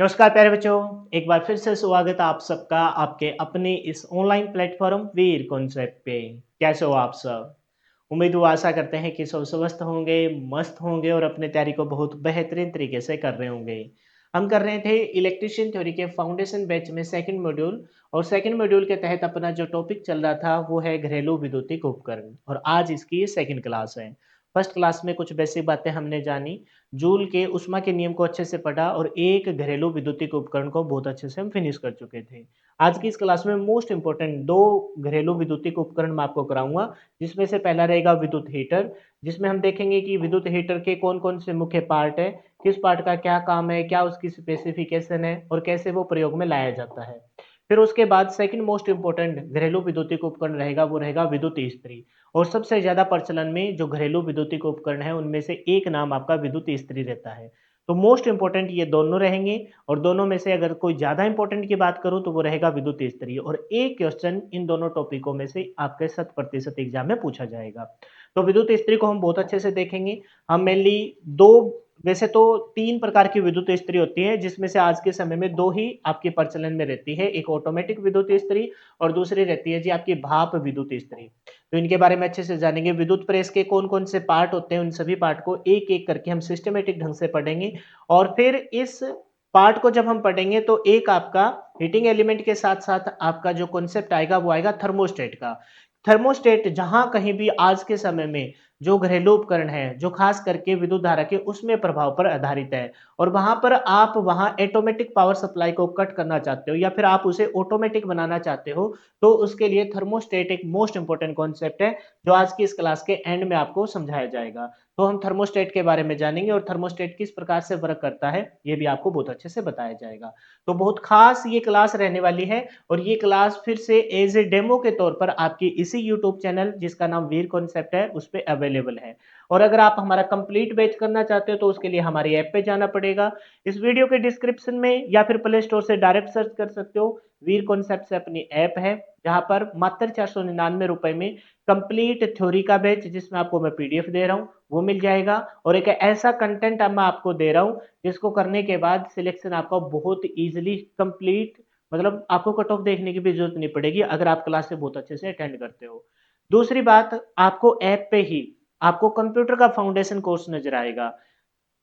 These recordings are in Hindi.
नमस्कार प्यारे बच्चों, एक बार फिर से स्वागत है आप सबका आपके अपने इस ऑनलाइन प्लेटफॉर्म वीर कॉन्सेप्ट पे। कैसे हो आप सब? उम्मीद व आशा करते हैं कि सब स्वस्थ होंगे, मस्त होंगे और अपने तैयारी को बहुत बेहतरीन तरीके से कर रहे होंगे। हम कर रहे थे इलेक्ट्रीशियन थ्योरी के फाउंडेशन बैच में सेकंड मॉड्यूल और सेकंड मॉड्यूल के तहत अपना जो टॉपिक चल रहा था वो है घरेलू विद्युतिक उपकरण और आज इसकी सेकंड क्लास है। फर्स्ट क्लास में कुछ बेसिक बातें हमने जानी, जूल के ऊष्मा के नियम को अच्छे से पढ़ा और एक घरेलू विद्युतिक उपकरण को बहुत अच्छे से हम फिनिश कर चुके थे। आज की इस क्लास में मोस्ट इंपोर्टेंट दो घरेलू विद्युतिक उपकरण मैं आपको कराऊंगा, जिसमें से पहला रहेगा विद्युत हीटर, जिसमें हम देखेंगे कि विद्युत हीटर के कौन-कौन से मुख्य पार्ट है, किस पार्ट का क्या काम है, क्या उसकी स्पेसिफिकेशन है और कैसे वो प्रयोग में लाया जाता है। फिर उसके बाद सेकंड मोस्ट इंपोर्टेंट घरेलू विद्युतिक उपकरण रहेगा वो रहेगा विद्युत इस्त्री और सबसे ज़्यादा प्रचलन में जो घरेलू विद्युतिक उपकरण है उनमें से एक नाम आपका विद्युत इस्त्री रहता है। तो मोस्ट इंपोर्टेंट ये दोनों रहेंगे और दोनों में से अगर कोई ज़्यादा इंपोर्टेंट की बात करूँ तो वो रहेगा विद्युत इस्त्री और एक क्वेश्चन इन दोनों टॉपिकों में से आपके 100% एग्जाम में पूछा जाएगा। तो विद्युत इस्त्री को हम बहुत अच्छे से देखेंगे। हम मेनली 2 वैसे तो 3 प्रकार की विद्युत इस्त्री होती है जिसमें से आज के समय में 2 ही आपके प्रचलन में रहती है। एक ऑटोमेटिक विद्युत इस्त्री और दूसरी रहती है जी आपकी भाप विद्युत इस्त्री। तो इनके बारे में अच्छे से जानेंगे। विद्युत प्रेस के कौन-कौन से पार्ट होते हैं, उन सभी पार्ट को एक-एक करके हम सिस्टमैटिक ढंग से पढ़ेंगे और फिर इस पार्ट को जब हम पढ़ेंगे तो एक आपका हीटिंग एलिमेंट के साथ-साथ आपका जो कॉन्सेप्ट आएगा वो आएगा थर्मोस्टेट का। थर्मोस्टेट जहाँ कहीं भी आज के समय में जो घरेलू उपकरण है, जो खास करके विद्युत धारा के उसमें प्रभाव पर आधारित है और वहाँ पर आप वहाँ ऑटोमेटिक पावर सप्लाई को कट करना चाहते हो या फिर आप उसे ऑटोमेटिक बनाना चाहते हो, तो उसके लिए थर्मोस्टेट एक मोस्ट इंपोर्टेंट कॉन्सेप्ट है, जो आज की इस क्लास के एंड में आपको समझाया जाएगा। तो हम थर्मोस्टेट के बारे में जानेंगे और थर्मोस्टेट किस प्रकार से वर्क करता है, ये भी आपको बहुत अच्छे से बताया जाएगा। तो बहुत खास ये क्लास रहने वाली है और ये क्लास फिर से एज ए डेमो के तौर पर आपकी इसी यूट्यूब चैनल जिसका नाम वीर कॉन्सेप्ट है उस पे अवेलेबल है और अगर आप हमारा कंप्लीट बैच करना चाहते हो तो उसके लिए हमारी ऐप पे जाना पड़ेगा। इस वीडियो के डिस्क्रिप्शन में या फिर प्ले स्टोर से डायरेक्ट सर्च कर सकते हो। वीर कॉन्सेप्ट से अपनी ऐप है जहां पर मात्र 499 रुपए में कंप्लीट थ्योरी का बैच जिसमें आपको मैं पीडीएफ दे रहा हूँ वो मिल जाएगा और एक ऐसा कंटेंट अब मैं आपको दे रहा हूँ जिसको करने के बाद सिलेक्शन आपका बहुत इजीली कंप्लीट, मतलब आपको कट ऑफ देखने की भी जरूरत नहीं पड़ेगी अगर आप क्लास से बहुत अच्छे से अटेंड करते हो। दूसरी बात, आपको ऐप पे ही आपको कंप्यूटर का फाउंडेशन कोर्स नजर आएगा।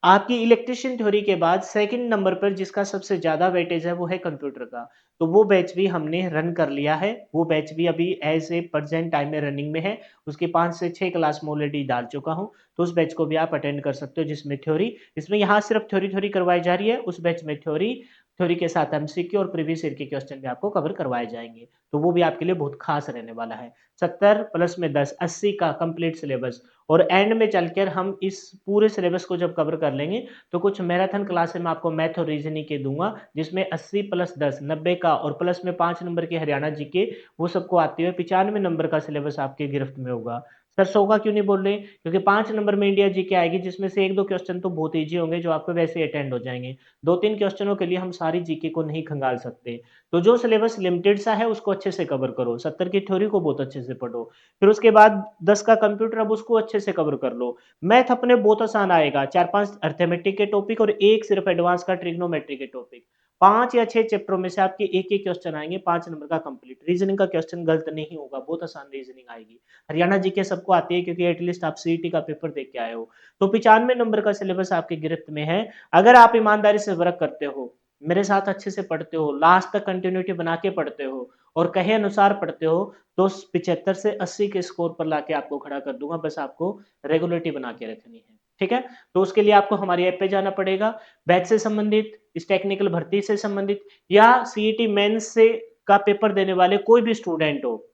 आपकी इलेक्ट्रिशियन थ्योरी के बाद सेकंड नंबर पर जिसका सबसे ज़्यादा वेटेज है वो है कंप्यूटर का। तो वो बैच भी हमने रन कर लिया है। वो बैच भी अभी एज़ ए प्रेज़ेंट टाइम में रनिंग में है। उसकी 5 से 6 क्लास मैं ऑलरेडी डाल चुका हूँ। तो उस बैच को भी आप अटेंड कर सकते हो जिसमें थ्योरी, इसमें यहाँ सिर्फ थ्योरी करवाई जा रही है। उस बैच में थ्योरी, थ्योरी के साथ एमसीक्यू और प्रीवियस ईयर के क्वेश्चन भी आपको कवर करवाए जाएँगे। तो वो भी आपके लिए बहुत खास रहने वाला है। 70 प्लस में 10 80 का कंप्लीट सिलेबस और एंड में चलकर हम इस पूरे सिलेबस को जब कवर कर लेंगे तो कुछ मैराथन क्लासेस में आपको मैथ और रीजनिंग के दूंगा जिसमें 80 प्लस 10 90 का और प्लस में 5 नंबर की हरियाणा जीके वो सबको आते हुए 95 नंबर का सिलेबस आपके गिरफ्त में होगा। सर 100 का क्यों नहीं बोल रहे? क्योंकि 5 नंबर में इंडिया जीके आएगी जिसमें से 1-2 क्वेश्चन तो बहुत ईजी होंगे जो आपको वैसे ही अटेंड हो जाएंगे। 2-3 क्वेश्चनों के लिए हम सारी जीके को नहीं खंगाल सकते। तो जो सिलेबस लिमिटेड सा है उसको अच्छे से कवर करो। 70 की थ्योरी को बहुत अच्छे से पढ़ो। फिर उसके बाद 10 का कंप्यूटर, अब उसको अच्छे से कवर कर लो। मैथ अपने बहुत आसान आएगा, 4-5 अर्थमेटिक के टॉपिक और एक सिर्फ एडवांस का ट्रिग्नोमेट्री के टॉपिक। 5 या 6 चैप्टरों में से आपके एक-एक क्वेश्चन आएँगे 5 नंबर का कंप्लीट। रीजनिंग का क्वेश्चन गलत नहीं होगा, बहुत आसान रीजनिंग आएगी। हरियाणा जीके सबको आती है क्योंकि एटलीस्ट आप सीईटी का पेपर देख के आए हो। तो 95 नंबर का सिलेबस आपकी गिरफ्त में है। अगर आप ईमानदारी से वर्क करते हो, मेरे साथ अच्छे से पढ़ते हो, लास्ट तक कंटिन्यूटी बना के पढ़ते हो और कहे अनुसार पढ़ते हो, तो 75 से 80 के स्कोर पर लाके आपको खड़ा कर दूँगा, बस आपको रेगुलरिटी बना के रखनी है। ठीक है? तो उसके लिए आपको हमारी ऐप पे जाना पड़ेगा। बैच से संबंधित, इस टेक्निकल भर्ती से संबंधित या सीईटी मेंस से का पेपर देने वाले कोई भी स्टूडेंट हो,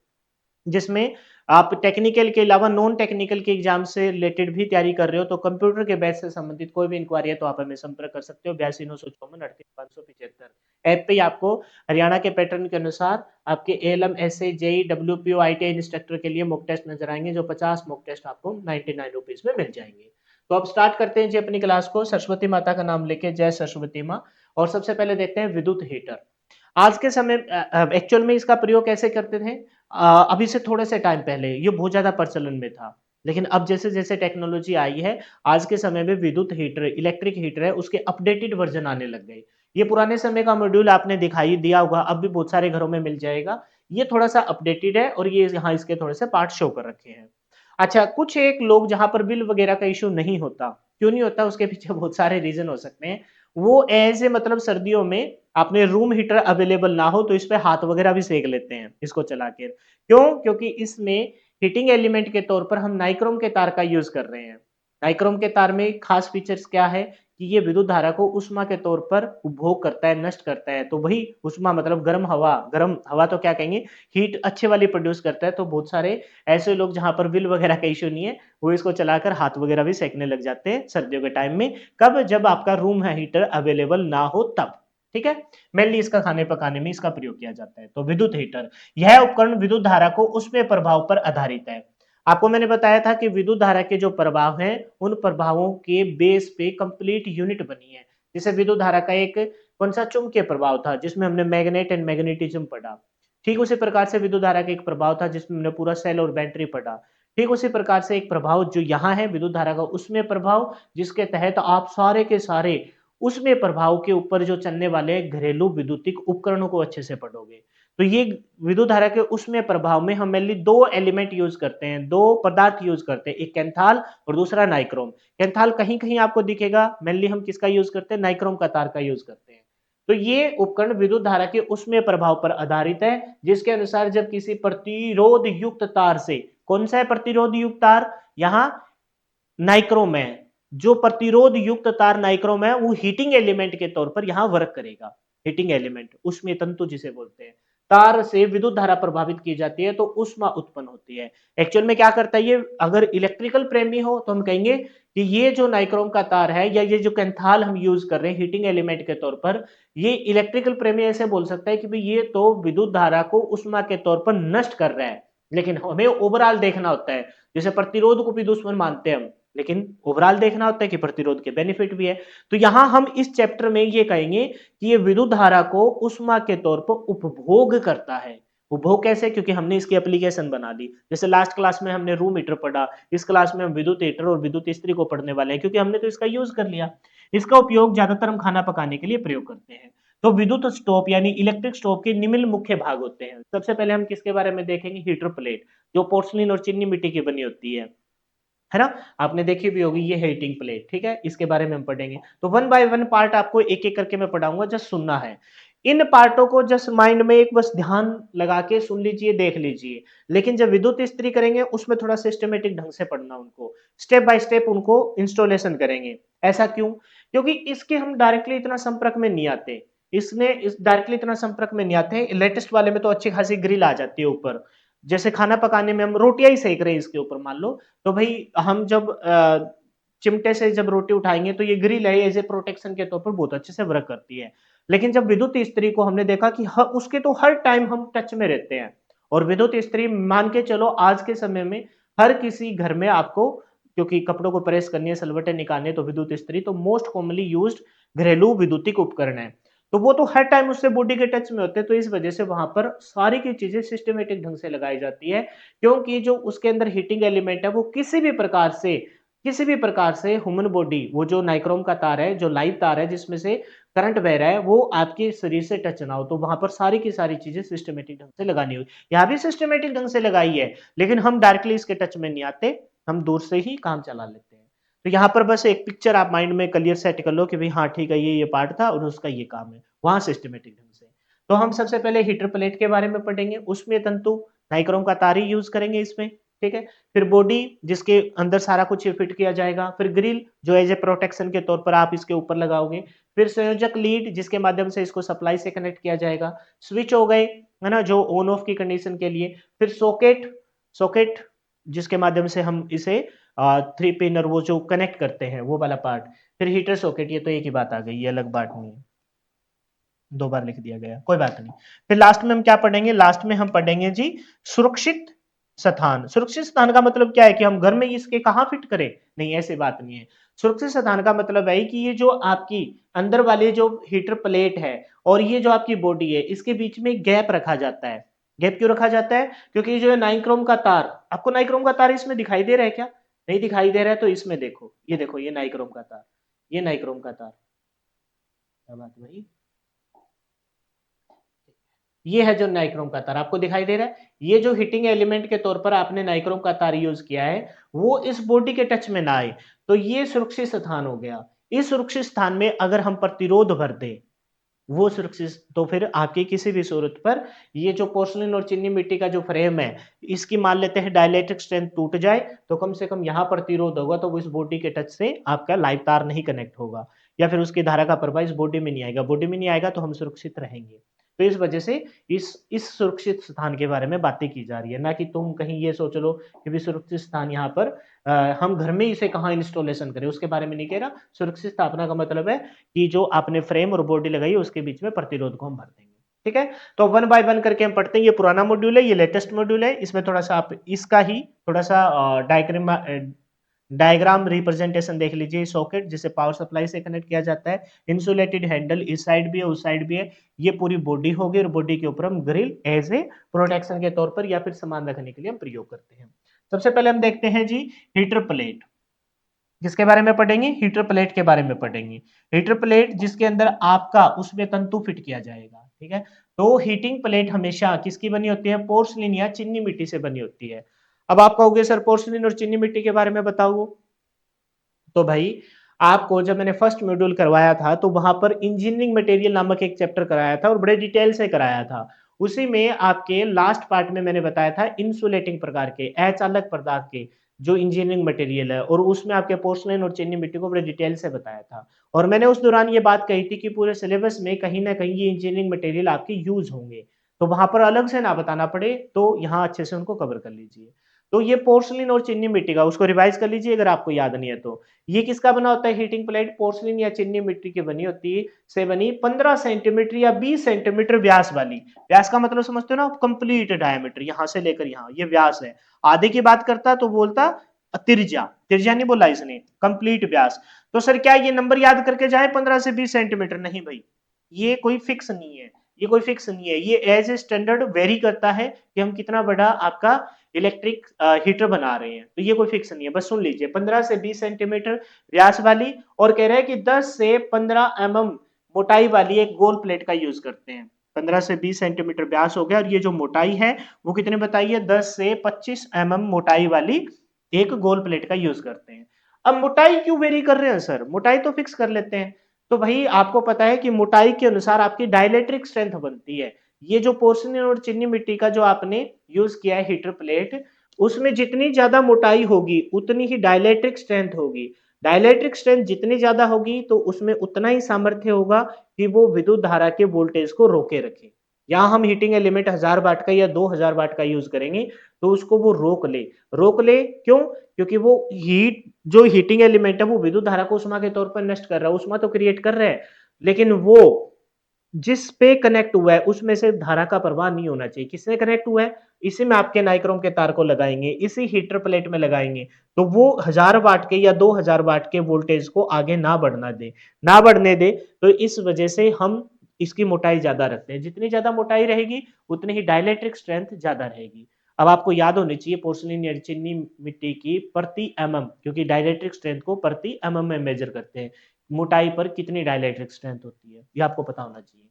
जिसमें आप टेक्निकल के अलावा नॉन टेक्निकल के एग्जाम से रिलेटेड भी तैयारी कर रहे हो, तो कंप्यूटर के बैच से संबंधित कोई भी इंक्वायरी है तो आप हमें संपर्क कर सकते हो 82 954 38 575। ऐप पे ही आपको हरियाणा के पैटर्न के अनुसार आपके ALM, SA, JEE, WPO, ITI instructor के लिए मॉक टेस्ट नजर आएंगे जो 50 मॉक टेस्ट आपको 99 रुपीज में मिल जाएंगे। तो अब स्टार्ट करते हैं जी अपनी क्लास को सरस्वती माता का नाम लेके, जय सरस्वती माँ। और सबसे पहले देखते हैं विद्युत हीटर। आज के समय एक्चुअल में इसका प्रयोग कैसे करते थे? अभी से थोड़े से टाइम पहले ये बहुत ज़्यादा प्रचलन में था। लेकिन अब जैसे-जैसे टेक्नोलॉजी आई है, आज के समय में विद्युत हीटर, इलेक्ट्रिक हीटर है, उसके अपडेटेड वर्ज़न आने लग गए। ये पुराने समय का मॉड्यूल आपने दिखाई दिया होगा, अब भी बहुत सारे घरों में मिल जाएगा। ये थोड़ा-सा अपडेटेड है और ये यहाँ इसके थोड़े से पार्ट शो कर रखे हैं। अच्छा, कुछ एक लोग जहाँ पर बिल वगैरह का इश्यू नहीं होता, क्यों नहीं होता उसके पीछे बहुत सारे रीज़न हो सकते हैं। वो ऐसे मतलब सर्दियों में आपने रूम हीटर अवेलेबल ना हो तो इस पे हाथ वगैरह भी सेक लेते हैं इसको चला के। क्यों? क्योंकि इसमें हीटिंग एलिमेंट के तौर पर हम नाइक्रोम के तार का यूज़ कर रहे हैं। नाइक्रोम के तार में खास फीचर्स क्या है कि ये विद्युत धारा को ऊष्मा के तौर पर उपभोग करता है, नष्ट करता है। तो वही ऊष्मा मतलब गर्म हवा तो क्या कहेंगे, हीट अच्छे वाली प्रोड्यूस करता है। तो बहुत सारे ऐसे लोग जहाँ पर बिल वगैरह का इश्यू नहीं है, वो इसको चलाकर हाथ वगैरह भी सेकने लग जाते हैं सर्दियों के टाइम में। कब? जब आपका रूम है हीटर अवेलेबल ना हो तब। ठीक है? मेनली इसका खाने पकाने में इसका प्रयोग किया जाता है। तो विद्युत हीटर, यह उपकरण विद्युत धारा को ऊष्मीय प्रभाव पर आधारित है। आपको मैंने बताया था कि विद्युत धारा के जो प्रभाव हैं, उन प्रभावों के बेस पे कंप्लीट यूनिट बनी है। जैसे विद्युत धारा का एक कौन-सा चुंबकीय प्रभाव था, जिसमें हमने मैग्नेट एंड मैग्नेटिज्म पढ़ा। ठीक उसी प्रकार से विद्युत धारा का एक प्रभाव था, जिसमें हमने पूरा सेल और बैटरी पढ़ा। ठीक उसी प्रकार से एक प्रभाव जो यहाँ है विद्युत धारा का उसमें प्रभाव, जिसके तहत आप सारे के सारे उसमें प्रभाव के ऊपर जो चलने वाले घरेलू विद्युतिक उपकरणों को अच्छे से पढ़ोगे। तो ये विद्युत धारा के उसमें प्रभाव में हम मेनली 2 एलिमेंट यूज़ करते हैं, 2 पदार्थ यूज़ करते हैं, एक कैंथाल और दूसरा नाइक्रोम। कैंथाल कहीं-कहीं आपको दिखेगा, मेनली हम किसका यूज़ करते हैं, नाइक्रोम का तार का यूज़ करते हैं। तो ये उपकरण विद्युत धारा के उसमें प्रभाव पर आधारित है, जिसके अनुसार जब किसी प्रतिरोध युक्त तार से, कौन-सा है प्रतिरोध युक्त तार? यहाँ नाइक्रोम है। जो प्रतिरोध युक्त तार नाइक्रोम है, वो हीटिंग एलिमेंट के तौर पर यहाँ वर्क करेगा। हीटिंग एलिमेंट, ऊष्मीय तंतु जिसे बोलते हैं। तार से विद्युत धारा प्रभावित की जाती है तो ऊष्मा उत्पन्न होती है। एक्चुअल में क्या करता है ये, अगर इलेक्ट्रिकल प्रेमी हो तो हम कहेंगे कि ये जो नाइक्रोम का तार है या ये जो कैंथाल हम यूज़ कर रहे हैं हीटिंग एलिमेंट के तौर पर, ये इलेक्ट्रिकल प्रेमी ऐसे बोल सकता है कि भई ये तो विद्युत धारा को ऊष्मा के तौर पर नष्ट कर रहा है। लेकिन हमें ओवरऑल देखना होता है। जैसे प्रतिरोध को भी दुश्मन मानते हैं हम। लेकिन ओवरऑल देखना होता है कि प्रतिरोध के बेनिफिट भी है। तो यहाँ हम इस चैप्टर में ये कहेंगे कि ये विद्युत धारा को ऊष्मा के तौर पर उपभोग करता है। उपभोग कैसे? क्योंकि हमने इसकी एप्लीकेशन बना दी। जैसे लास्ट क्लास में हमने रूम हीटर पढ़ा, इस क्लास में हम विद्युत हीटर और विद्युत इस्त्री को पढ़ने वाले हैं क्योंकि हमने तो इसका यूज कर लिया। इसका उपयोग ज्यादातर हम खाना पकाने के लिए प्रयोग करते हैं। तो विद्युत स्टोव यानी इलेक्ट्रिक स्टोव के निम्न मुख्य भाग होते हैं। सबसे पहले हम किसके बारे में देखेंगे? हीटर प्लेट, जो पोर्सलिन और चीनी मिट्टी की बनी होती है ना? आपने देखी भी होगी ये हीटिंग प्लेट, ठीक है? इसके बारे में हम पढ़ेंगे। तो वन बाय वन पार्ट आपको एक-एक करके मैं पढ़ाऊँगा, जस्ट सुनना है। इन पार्टों को जस्ट माइंड में एक बस ध्यान लगा के सुन लीजिए, देख लीजिए। लेकिन जब विद्युत इस्त्री करेंगे उसमें थोड़ा सिस्टमैटिक ढंग से पढ़ना उनको। स्टेप बाय स्टेप उनको इंस्टॉलेशन करेंगे। ऐसा क्यों? क्योंकि इसके हम डायरेक्टली इतना संपर्क में नहीं आते। इसने इस डायरेक्टली इतना संपर्क में नहीं आते हैं। लेटेस्ट वाले में तो अच्छी खासी ग्रिल आ जाती है ऊपर। जैसे खाना पकाने में हम रोटियाँ ही सेक रहे हैं इसके ऊपर मान लो, तो भई हम जब चिमटे से जब रोटी उठाएँगे तो ये ग्रिल है एज़ ए प्रोटेक्शन के तौर पर बहुत अच्छे से वर्क करती है। लेकिन जब विद्युत इस्त्री को हमने देखा कि उसके तो हर टाइम हम टच में रहते हैं और विद्युत इस्त्री मान के चलो आज के समय में हर किसी घर में आपको, क्योंकि कपड़ों को प्रेस करनी है, सलवटें निकालनी है तो विद्युत इस्त्री तो मोस्ट कॉमनली यूज्ड घरेलू विद्युतिक उपकरण है। तो वो तो हर टाइम उससे बॉडी के टच में होते हैं, तो इस वजह से वहाँ पर सारी की चीज़ें सिस्टमैटिक ढंग से लगाई जाती है, क्योंकि जो उसके अंदर हीटिंग एलिमेंट है वो किसी भी प्रकार से ह्यूमन बॉडी, वो जो नाइक्रोम का तार है, जो लाइव तार है जिसमें से करंट बह रहा है, वो आपके शरीर से टच ना हो, तो वहाँ पर सारी की सारी चीज़ें सिस्टमैटिक ढंग से लगानी होगी। यहाँ भी सिस्टमैटिक ढंग से लगाई है, लेकिन हम डायरेक्टली इसके टच में नहीं आते, हम दूर से ही काम चला लेते हैं। तो यहाँ पर बस एक पिक्चर आप माइंड में क्लियर सेट कर लो कि भाई हाँ ठीक है, ये पार्ट था और उसका ये काम है, वहाँ सिस्टमैटिक ढंग से। तो हम सबसे पहले हीटर प्लेट के बारे में पढ़ेंगे, उसमें तंतु नाइक्रोम का तार ही यूज़ करेंगे इसमें, ठीक है? फिर बॉडी जिसके अंदर सारा कुछ फिट किया जाएगा, फिर ग्रिल जो एज़ ए प्रोटेक्शन के तौर पर आप इसके ऊपर लगाओगे, फिर संयोजक लीड जिसके माध्यम से इसको सप्लाई से कनेक्ट किया जाएगा, स्विच हो गए, है ना? जो ऑन ऑफ की कंडीशन के लिए, फिर सॉकेट सॉकेट जिसके माध्यम से हम इसे 3 पिन और वो जो कनेक्ट करते हैं वो वाला पार्ट, फिर हीटर सॉकेट, ये तो एक ही बात आ गई, ये अलग बात नहीं है। 2 बार लिख दिया गया, कोई बात नहीं। फिर लास्ट में हम क्या पढ़ेंगे? लास्ट में हम पढ़ेंगे जी सुरक्षित स्थान। सुरक्षित स्थान का मतलब क्या है कि हम घर में इसके कहाँ फिट करें? नहीं, ऐसी बात नहीं है। सुरक्षित स्थान का मतलब है कि ये जो आपकी अंदर वाली जो हीटर प्लेट है और ये जो आपकी बॉडी है, इसके बीच में गैप रखा जाता है। गैप क्यों रखा जाता है? क्योंकि ये जो है नाइक्रोम का तार, आपको नाइक्रोम का तार इसमें दिखाई दे रहा है क्या? नहीं दिखाई दे रहा है तो इसमें देखो, ये नाइक्रोम का तार, ये नाइक्रोम का तार। क्या बात है भाई? ये है जो नाइक्रोम का तार आपको दिखाई दे रहा है। ये जो हीटिंग एलिमेंट के तौर पर आपने नाइक्रोम का तार यूज किया है, वो इस बॉडी के टच में ना आए, तो ये सुरक्षित स्थान हो गया। इस सुरक्षित स्थान में अगर हम प्रतिरोध भर दें, वो सुरक्षित, तो फिर आपकी किसी भी सूरत पर ये जो पोर्सिलिन और चीनी मिट्टी का जो फ्रेम है, इसकी मान लेते हैं डाइलेक्ट्रिक स्ट्रेंथ टूट जाए, तो कम से कम यहाँ प्रतिरोध होगा, तो वो इस बॉडी के टच से आपका लाइव तार नहीं कनेक्ट होगा, या फिर उसकी धारा का प्रवाह इस बॉडी में नहीं आएगा। बॉडी में नहीं आएगा तो हम सुरक्षित रहेंगे। तो इस वजह से इस सुरक्षित स्थान के बारे में बातें की जा रही है, ना कि तुम कहीं ये सोच लो कि भी सुरक्षित स्थान यहाँ पर हम घर में इसे कहाँ इंस्टॉलेशन करें, उसके बारे में नहीं कह रहा। सुरक्षित स्थापना का मतलब है कि जो आपने फ्रेम और बॉडी लगाई है उसके बीच में प्रतिरोध को हम भर देंगे। ठीक है, तो वन बाय वन करके हम पढ़ते हैं। ये पुराना मॉड्यूल है, ये लेटेस्ट मॉड्यूल है। इसमें थोड़ा सा आप इसका ही थोड़ा सा डायग्राम रिप्रेजेंटेशन देख लीजिए। सॉकेट जिसे पावर सप्लाई से कनेक्ट किया जाता है, इंसुलेटेड हैंडल इस साइड भी है उस साइड भी है, ये पूरी बॉडी होगी और बॉडी के ऊपर हम ग्रिल एज ए प्रोटेक्शन के तौर पर या फिर सामान रखने के लिए हम प्रयोग करते हैं। सबसे पहले हम देखते हैं जी हीटर प्लेट। किसके बारे में पढ़ेंगे? हीटर प्लेट के बारे में पढ़ेंगे। हीटर प्लेट जिसके अंदर आपका उसमें तंतु फिट किया जाएगा। ठीक है, तो हीटिंग प्लेट हमेशा किसकी बनी होती है? पोर्सलिन या चीनी मिट्टी से बनी होती है। अब आप कहोगे सर पोर्सलिन और चीनी मिट्टी के बारे में बताओ, तो भाई आपको जब मैंने फर्स्ट मॉड्यूल करवाया था तो वहां पर इंजीनियरिंग मटेरियल नामक एक चैप्टर कराया था और बड़े डिटेल से कराया था। उसी में आपके लास्ट पार्ट में मैंने बताया था इंसुलेटिंग प्रकार के अचालक पदार्थ के जो इंजीनियरिंग मटेरियल है, और उसमें आपके पोर्सलेन और चीनी मिट्टी को बड़े डिटेल से बताया था। और मैंने उस दौरान ये बात कही थी कि पूरे सिलेबस में कहीं ना कहीं ये इंजीनियरिंग मटेरियल आपके यूज होंगे, तो वहां पर अलग से ना बताना पड़े, तो यहाँ अच्छे से उनको कवर कर लीजिए। तो ये पोर्सलिन और चीनी मिट्टी का, उसको रिवाइज कर लीजिए अगर आपको याद नहीं है तो। ये किसका बना होता है? हीटिंग प्लेट पोर्सलिन या चीनी मिट्टी की बनी होती है, से बनी 15 सेंटीमीटर या 20 सेंटीमीटर व्यास वाली। व्यास का मतलब समझते हो ना, कंप्लीट डायमीटर यहां से लेकर यहां, ये व्यास है। आधे की बात करता तो बोलता तिरजा, तिरजा नहीं बोला इसने, कंप्लीट व्यास। तो सर क्या ये नंबर याद करके जाए 15 से 20 सेंटीमीटर? नहीं भाई, ये कोई फिक्स नहीं है, ये कोई फिक्स नहीं है, ये एज ए स्टैंडर्ड वेरी करता है कि हम कितना बड़ा आपका इलेक्ट्रिक हीटर बना रहे हैं। तो ये कोई फिक्स नहीं है, बस सुन लीजिए 15 से 20 सेंटीमीटर व्यास वाली, और कह रहे हैं कि 10 से 15 मोटाई वाली एक गोल प्लेट का यूज करते हैं। 15 से 20 सेंटीमीटर व्यास हो गया, और ये जो मोटाई है वो कितने बताई है? 10 से 25 मोटाई वाली एक गोल प्लेट का यूज करते हैं। अब मोटाई क्यों वेरी कर रहे हैं सर? मोटाई तो फिक्स कर लेते हैं। तो भाई आपको पता है कि मोटाई के अनुसार आपकी डाइलेक्ट्रिक स्ट्रेंथ बनती है। ये जो पोर्सिलिन और चीनी मिट्टी का जो आपने यूज किया है हीटर प्लेट, उसमें जितनी ज्यादा मोटाई होगी उतनी ही डाइलेक्ट्रिक स्ट्रेंथ होगी। डाइलेक्ट्रिक स्ट्रेंथ जितनी ज्यादा होगी तो उसमें उतना ही सामर्थ्य होगा कि वो विद्युत धारा के वोल्टेज को रोके रखे। यहाँ हम हीटिंग एलिमेंट 1000 वाट का या 2000 वाट का यूज करेंगे, तो उसको वो रोक ले क्यों? क्योंकि वो हीट, जो हीटिंग एलिमेंट है वो विद्युत धारा को उष्मा के तौर पर नष्ट कर रहा है, उष्मा तो क्रिएट कर रहा है, लेकिन वो जिस पे कनेक्ट हुआ है उसमें से धारा का प्रवाह नहीं होना चाहिए। किसने कनेक्ट हुआ है? इसी में आपके नाइक्रोम के तार को लगाएंगे, इसी हीटर प्लेट में लगाएंगे, तो वो 1000 वाट के या 2000 वाट के वोल्टेज को आगे ना बढ़ने दे। तो इस वजह से हम इसकी मोटाई ज्यादा रखते हैं। जितनी ज्यादा मोटाई रहेगी उतनी ही डाइलेक्ट्रिक स्ट्रेंथ ज्यादा रहेगी। अब आपको याद होनी चाहिए पोर्सिलिन या चीनी मिट्टी की प्रति क्योंकि डाइलेक्ट्रिक स्ट्रेंथ को प्रति में मेजर करते हैं, मोटाई पर कितनी डाइलेक्ट्रिक स्ट्रेंथ होती है, ये आपको पता होना चाहिए।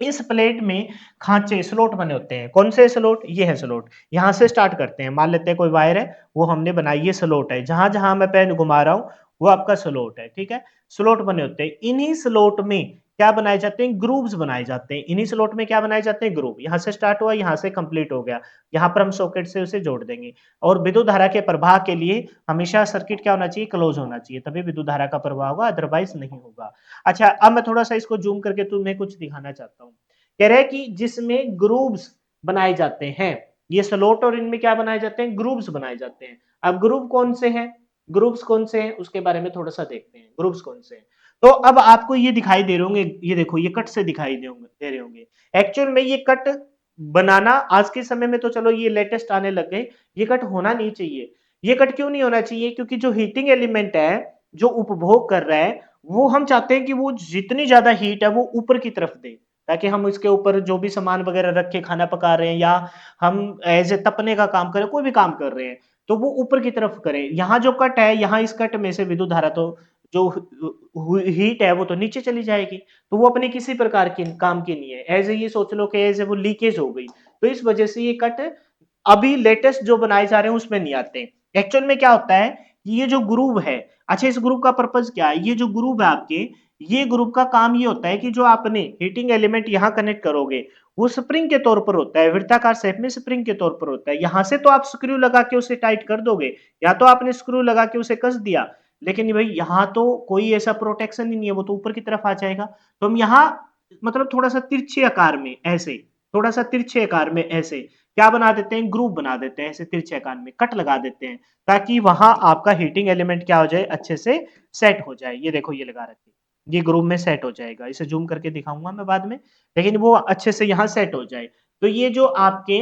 इस प्लेट में खांचे स्लॉट बने होते हैं। कौन से स्लॉट? ये है स्लॉट। यहां से स्टार्ट करते हैं, मान लेते हैं कोई वायर है, वो हमने बनाई, ये स्लॉट है, जहां जहां मैं पेन घुमा रहा हूं वो आपका स्लॉट है। ठीक है, स्लॉट बने होते हैं। इन्हीं स्लॉट में क्या बनाए जाते हैं? ग्रूव्स बनाए जाते हैं। इन्हीं स्लॉट में क्या बनाए जाते हैं? ग्रूव। यहां से स्टार्ट हुआ, यहां से कंप्लीट हो गया, यहाँ पर हम सॉकेट से उसे जोड़ देंगे। और विद्युत धारा के प्रवाह के लिए हमेशा सर्किट क्या होना चाहिए? क्लोज होना चाहिए, तभी विद्युत धारा का प्रवाह होगा, अदरवाइज नहीं होगा। अच्छा, अब मैं थोड़ा सा इसको जूम करके तुम्हें कुछ दिखाना चाहता हूँ। कह रहे हैं कि जिसमें ग्रूव्स बनाए जाते हैं, ये स्लॉट और इनमें क्या बनाए जाते हैं? ग्रूव्स बनाए जाते हैं। अब ग्रूव कौन से हैं? ग्रूव्स कौन से हैं उसके बारे में थोड़ा सा देखते हैं, ग्रूव्स कौन से हैं। तो अब आपको ये दिखाई दे रहे होंगे, ये देखो ये कट से दिखाई दे रहे होंगे। एक्चुअल में ये कट बनाना आज के समय में तो चलो ये लेटेस्ट आने लग गए, ये कट होना नहीं चाहिए। ये कट क्यों नहीं होना चाहिए? क्योंकि जो हीटिंग एलिमेंट है, जो उपभोग कर रहा है, वो हम चाहते हैं कि वो जितनी ज्यादा हीट है वो ऊपर की तरफ दे, ताकि हम इसके ऊपर जो भी सामान वगैरह रख के खाना पका रहे हैं, या हम एज ए तपने का काम करें, कोई भी काम कर रहे हैं, तो वो ऊपर की तरफ करें। यहाँ जो कट है, यहाँ इस कट में से विद्युत धारा तो जो हीट है वो तो नीचे चली जाएगी, तो वो अपने किसी प्रकार की काम की नहीं है। एज ए ये सोच लो कि एज ए वो लीकेज हो गई, तो इस वजह से ये कट अभी लेटेस्ट जो बनाए जा रहे हैं उसमें नहीं आते। एक्चुअल में क्या होता है, ये जो ग्रूव है, अच्छा इस ग्रुप का पर्पज क्या है, ये जो ग्रुप है आपके, ये ग्रुप का काम ये होता है कि जो आपने हीटिंग एलिमेंट यहाँ कनेक्ट करोगे वो स्प्रिंग के तौर पर होता है, वृत्ताकार शेप में स्प्रिंग के तौर पर होता है। यहां से तो आप स्क्रू लगा के उसे टाइट कर दोगे, या तो आपने स्क्रू लगा के उसे कस दिया, लेकिन भाई यहाँ तो कोई ऐसा प्रोटेक्शन ही नहीं है, वो तो ऊपर की तरफ आ जाएगा। तो हम यहाँ मतलब थोड़ा सा तिरछे आकार में ऐसे, थोड़ा सा तिरछे आकार में ऐसे क्या बना देते हैं, ग्रुप बना देते हैं, ऐसे तिरछे आकार में कट लगा देते हैं, ताकि वहां आपका हीटिंग एलिमेंट क्या हो जाए, अच्छे से सेट हो जाए। ये देखो ये लगा रखी, ये ग्रुप में सेट हो जाएगा, इसे जूम करके दिखाऊंगा मैं बाद में, लेकिन वो अच्छे से यहाँ सेट हो जाए। तो ये जो आपके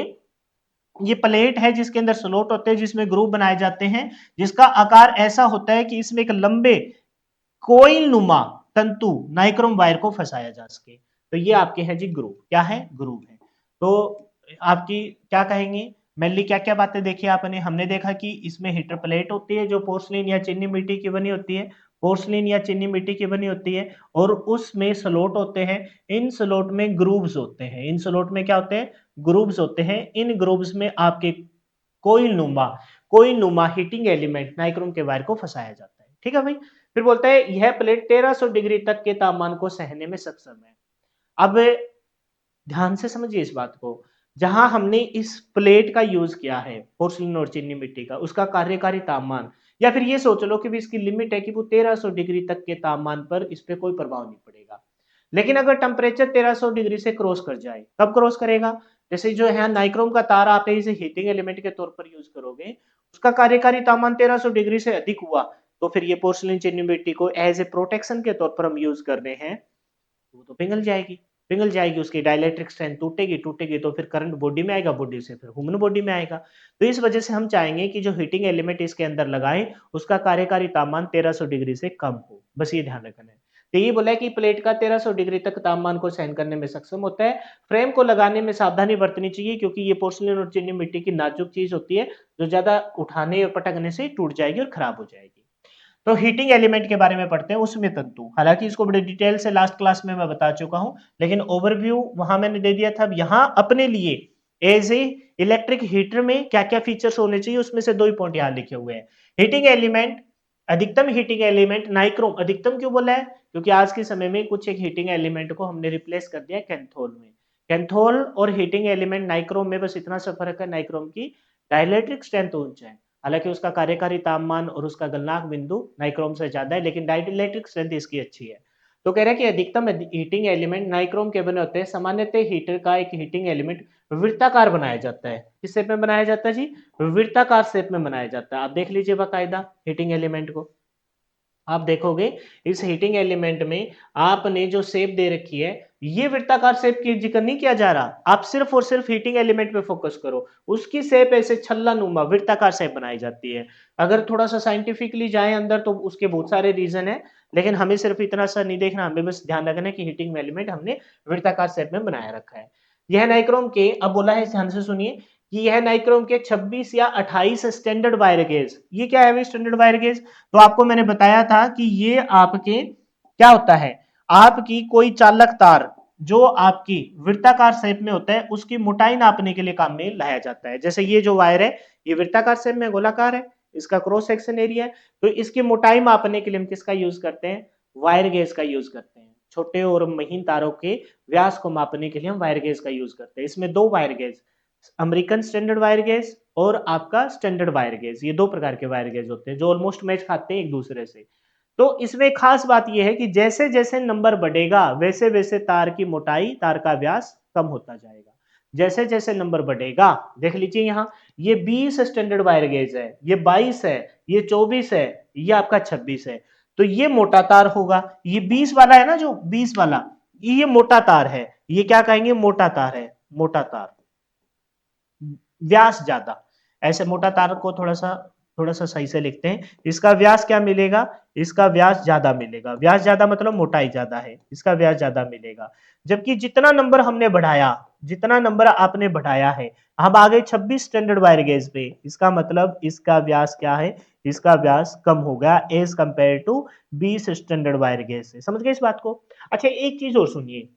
ये प्लेट है जिसके अंदर स्लॉट होते हैं, जिसमें ग्रुप बनाए जाते हैं, जिसका आकार ऐसा होता है कि इसमें एक लंबे कोयल नुमा तंतु नाइक्रोम वायर को फंसाया जा सके। तो ये आपके हैं जी ग्रुप, क्या है, ग्रुप है। तो आपकी क्या कहेंगे, मेनली क्या क्या बातें देखी आपने, हमने देखा कि इसमें हीटर प्लेट होती है जो पोर्सलिन या चीनी मिट्टी की बनी होती है, पोर्सलिन या चीनी मिट्टी की बनी होती है, और उसमें स्लॉट होते हैं, इन स्लॉट में ग्रूव्स होते हैं, इन स्लॉट में क्या होते हैं, ग्रूव्स होते हैं। इन ग्रूव्स में आपके कोई नुमा हीटिंग एलिमेंट नाइक्रोम के वायर को फंसाया जाता है। ठीक है भाई। फिर बोलता है यह प्लेट 1300 डिग्री तक के तापमान को सहने में सक्षम है। अब ध्यान से समझिए इस बात को, जहां हमने इस प्लेट का यूज किया है पोर्सिलिन और चीनी मिट्टी का, उसका कार्यकारी तापमान, या फिर ये सोच लो कि भी इसकी लिमिट है कि वो 1300 डिग्री तक के तापमान पर इस पे कोई प्रभाव नहीं पड़ेगा। लेकिन अगर टेम्परेचर 1300 डिग्री से क्रॉस कर जाए, कब क्रॉस करेगा, जैसे जो है नाइक्रोम का तार आप इसे हीटिंग एलिमेंट के तौर पर यूज करोगे, उसका कार्यकारी तापमान 1300 डिग्री से अधिक हुआ, तो फिर ये पोर्सिलिन चीनी मिट्टी को एज ए प्रोटेक्शन के तौर पर हम यूज कर रहे हैं, वो तो पिघल जाएगी, पिघल जाएगी, उसकी डाइलेक्ट्रिक स्ट्रेंथ टूटेगी, टूटेगी तो फिर करंट बॉडी में आएगा, बॉडी से फिर ह्यूमन बॉडी में आएगा। तो इस वजह से हम चाहेंगे कि जो हीटिंग एलिमेंट इसके अंदर लगाए उसका कार्यकारी तापमान 1300 डिग्री से कम हो, बस ये ध्यान रखना है। तो ये बोला है कि प्लेट का 1300 डिग्री तक तापमान को सहन करने में सक्षम होता है। फ्रेम को लगाने में सावधानी बरतनी चाहिए, क्योंकि ये पोर्सिलिन और चीनी मिट्टी की नाजुक चीज होती है, जो ज्यादा उठाने और पटकने से टूट जाएगी और खराब हो जाएगी। तो हीटिंग एलिमेंट के बारे में पढ़ते हैं, उसमें तंतु, हालांकि इसको बड़े डिटेल से लास्ट क्लास में मैं बता चुका हूं, लेकिन ओवरव्यू वहां मैंने दे दिया था। अब यहां अपने लिए एज ए इलेक्ट्रिक हीटर में क्या क्या फीचर्स होने चाहिए, उसमें से दो ही पॉइंट यहां लिखे हुए हैं। हीटिंग एलिमेंट, अधिकतम हीटिंग एलिमेंट नाइक्रोम, अधिकतम क्यों बोला है, क्योंकि आज के समय में कुछ एक हीटिंग एलिमेंट को हमने रिप्लेस कर दिया कैंथोल में। कैंथोल और हीटिंग एलिमेंट नाइक्रोम में बस इतना सा फर्क है, नाइक्रोम की डाइलेक्ट्रिक स्ट्रेंथ ऊंचा है, हालांकि उसका कार्यकारी तापमान और उसका गलनांक बिंदु नाइक्रोम से ज्यादा है, लेकिन डाइलेक्ट्रिक स्ट्रेंथ इसकी अच्छी है। तो कह रहे हैं कि अधिकतम हीटिंग एलिमेंट नाइक्रोम के बने होते हैं। सामान्यतः हीटर का एक हीटिंग एलिमेंट वृत्ताकार बनाया जाता है। किस शेप में बनाया जाता है जी, वृत्ताकार शेप में बनाया जाता है। आप देख लीजिए बाकायदा हीटिंग एलिमेंट को, आप देखोगे इस हीटिंग एलिमेंट में आपने जो शेप दे रखी है, ये वृत्ताकार शेप की जिक्र नहीं किया जा रहा, आप सिर्फ और सिर्फ हीटिंग एलिमेंट पे फोकस करो। उसकी शेप ऐसे छल्ला नुमा वृत्ताकार शेप बनाई जाती है। अगर थोड़ा सा साइंटिफिकली जाए अंदर तो उसके बहुत सारे रीजन है, लेकिन हमें सिर्फ इतना सा नहीं देखना, हमें बस ध्यान रखना है कि हीटिंग एलिमेंट हमने वृत्ताकार शेप में बनाया रखा है। यह नाइक्रोम के, अब बोला है ध्यान से सुनिए, कि यह नाइक्रोम के 26 या 28 स्टैंडर्ड वायर गेज। ये क्या है स्टैंडर्ड वायर गेज, तो आपको मैंने बताया था कि ये आपके क्या होता है, आपकी कोई चालक तार जो आपकी वृत्ताकार शेप में होता है, उसकी मोटाई नापने के लिए काम में लाया जाता है। जैसे ये जो वायर है, ये वृत्ताकार शेप में गोलाकार है, इसका क्रॉस सेक्शन एरिया है, तो इसकी मोटाई मापने के लिए हम किसका यूज करते हैं, वायर गेज का यूज करते हैं। छोटे और महीन तारों के व्यास को मापने के लिए हम वायर गेज का यूज करते हैं। इसमें दो wire gauge, American standard wire gauge और आपका स्टैंडर्ड वायर गेज, ये दो प्रकार के वायर गेज होते हैं जो ऑलमोस्ट मैच खाते हैं एक दूसरे से। तो इसमें खास बात यह है कि जैसे जैसे नंबर बढ़ेगा वैसे वैसे तार की मोटाई, तार का व्यास कम होता जाएगा। जैसे जैसे नंबर बढ़ेगा, देख लीजिए यहाँ, ये 20 स्टैंडर्ड वायर गेज है, ये 22 है, ये 24 है, ये आपका 26 है, तो ये मोटा तार होगा। ये 20 वाला है ना, जो 20 वाला, ये मोटा तार है, ये क्या कहेंगे, मोटा तार है, मोटा तार, व्यास ज्यादा। ऐसे मोटा तार को थोड़ा सा सही से लिखते हैं, इसका व्यास क्या मिलेगा, इसका व्यास ज्यादा मिलेगा। व्यास ज्यादा मतलब मोटाई ज्यादा है, इसका व्यास ज्यादा मिलेगा। जबकि जितना नंबर हमने बढ़ाया, जितना नंबर आपने बढ़ाया है, हम आ गए 26 स्टैंडर्ड वायर गेज पे, इसका मतलब इसका व्यास क्या है, इसका व्यास कम हो गया as compare to 20 standard wire gauge से। समझ गए इस बात को? अच्छा एक चीज और सुनिए,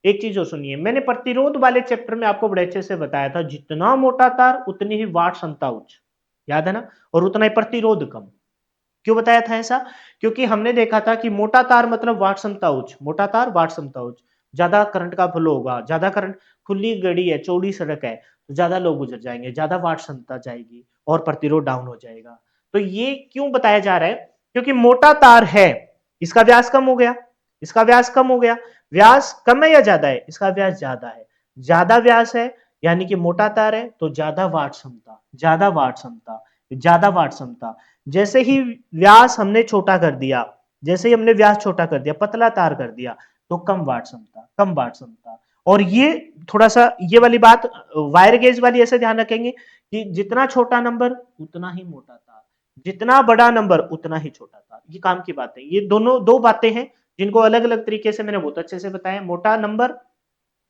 एक चीज और सुनिए, मैंने प्रतिरोध वाले चैप्टर में आपको बड़े अच्छे से बताया था, जितना मोटा तार उतनी ही वाट क्षमता उच्च, याद है ना, और उतना ही प्रतिरोध कम। क्यों बताया था ऐसा? क्योंकि हमने देखा था कि मोटा तार मतलब वाट क्षमता उच्च, मोटा तार वाट क्षमता उच्च, ज्यादा करंट का फ्लो होगा, ज्यादा करंट, खुली गड़ी है, चौड़ी सड़क है, तो ज्यादा लोग गुजर जाएंगे, ज्यादा वाट क्षमता जाएगी और प्रतिरोध डाउन हो जाएगा। तो ये क्यों बताया जा रहा है? क्योंकि मोटा तार है, इसका व्यास कम हो गया, इसका व्यास कम हो गया, व्यास कम है या ज्यादा है? इसका व्यास ज्यादा है, ज्यादा व्यास है यानी कि मोटा तार है तो ज्यादा वाट क्षमता, ज्यादा वाट क्षमता, ज्यादा वाट क्षमता। जैसे ही व्यास हमने छोटा कर दिया, जैसे ही हमने व्यास छोटा कर दिया, पतला तार कर दिया, तो कम वाट क्षमता, कम वाट क्षमता। और ये थोड़ा सा ये वाली बात वायर गेज वाली ऐसे ध्यान रखेंगे कि जितना छोटा नंबर उतना ही मोटा तार, जितना बड़ा नंबर उतना ही छोटा तार। ये काम की बात है, ये दोनों दो बातें हैं जिनको अलग अलग तरीके से मैंने बहुत अच्छे से बताया। मोटा नंबर,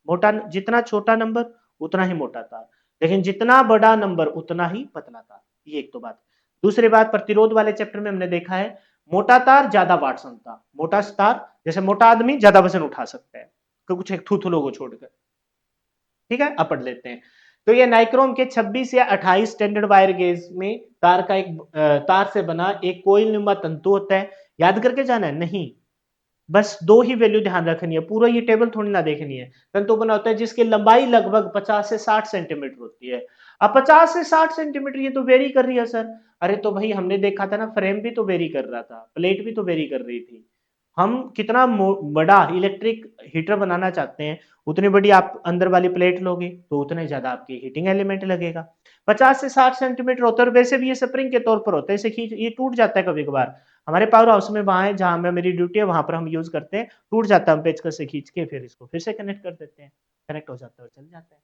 मोटा, जितना छोटा नंबर उतना ही मोटा तार, लेकिन जितना बड़ा नंबर उतना ही पतला तार। ये एक तो बात। दूसरी बात, प्रतिरोध वाले चैप्टर में हमने देखा है मोटा तार ज्यादा वाट क्षमता, मोटा तार जैसे मोटा आदमी ज्यादा वजन उठा सकता है, कुछ एक थूथुलों को छोड़कर। ठीक है, अब पढ़ लेते हैं। तो ये नाइक्रोम के 26 या 28 स्टैंडर्ड वायर गेज में तार का एक तार से बना एक कोईल नुमा तंतु होता है। याद करके जाना है नहीं, बस दो ही वैल्यू ध्यान रखनी है, पूरा ये टेबल थोड़ी ना देखनी है। तंतु बना होता है जिसकी लंबाई लगभग 50 से 60 सेंटीमीटर होती है। अब 50 से 60 सेंटीमीटर ये तो वेरी कर रही है सर। अरे तो भाई हमने देखा था ना, फ्रेम भी तो वेरी कर रहा था, प्लेट भी तो वेरी कर रही थी। हम कितना बड़ा इलेक्ट्रिक हीटर बनाना चाहते हैं, उतनी बड़ी आप अंदर वाली प्लेट लोगे तो उतने ज्यादा आपकी हीटिंग एलिमेंट लगेगा। 50 से 60 सेंटीमीटर होता है, और वैसे भी ये स्प्रिंग के तौर पर होता है, इसे खींच, ये टूट जाता है कभी कभार। हमारे पावर हाउस में वहां है जहां में मेरी ड्यूटी है, वहां पर हम यूज करते हैं, टूट जाता है, हम पेचकस से खींच के फिर इसको फिर से कनेक्ट कर देते हैं, कनेक्ट हो जाता है और चल जाता है।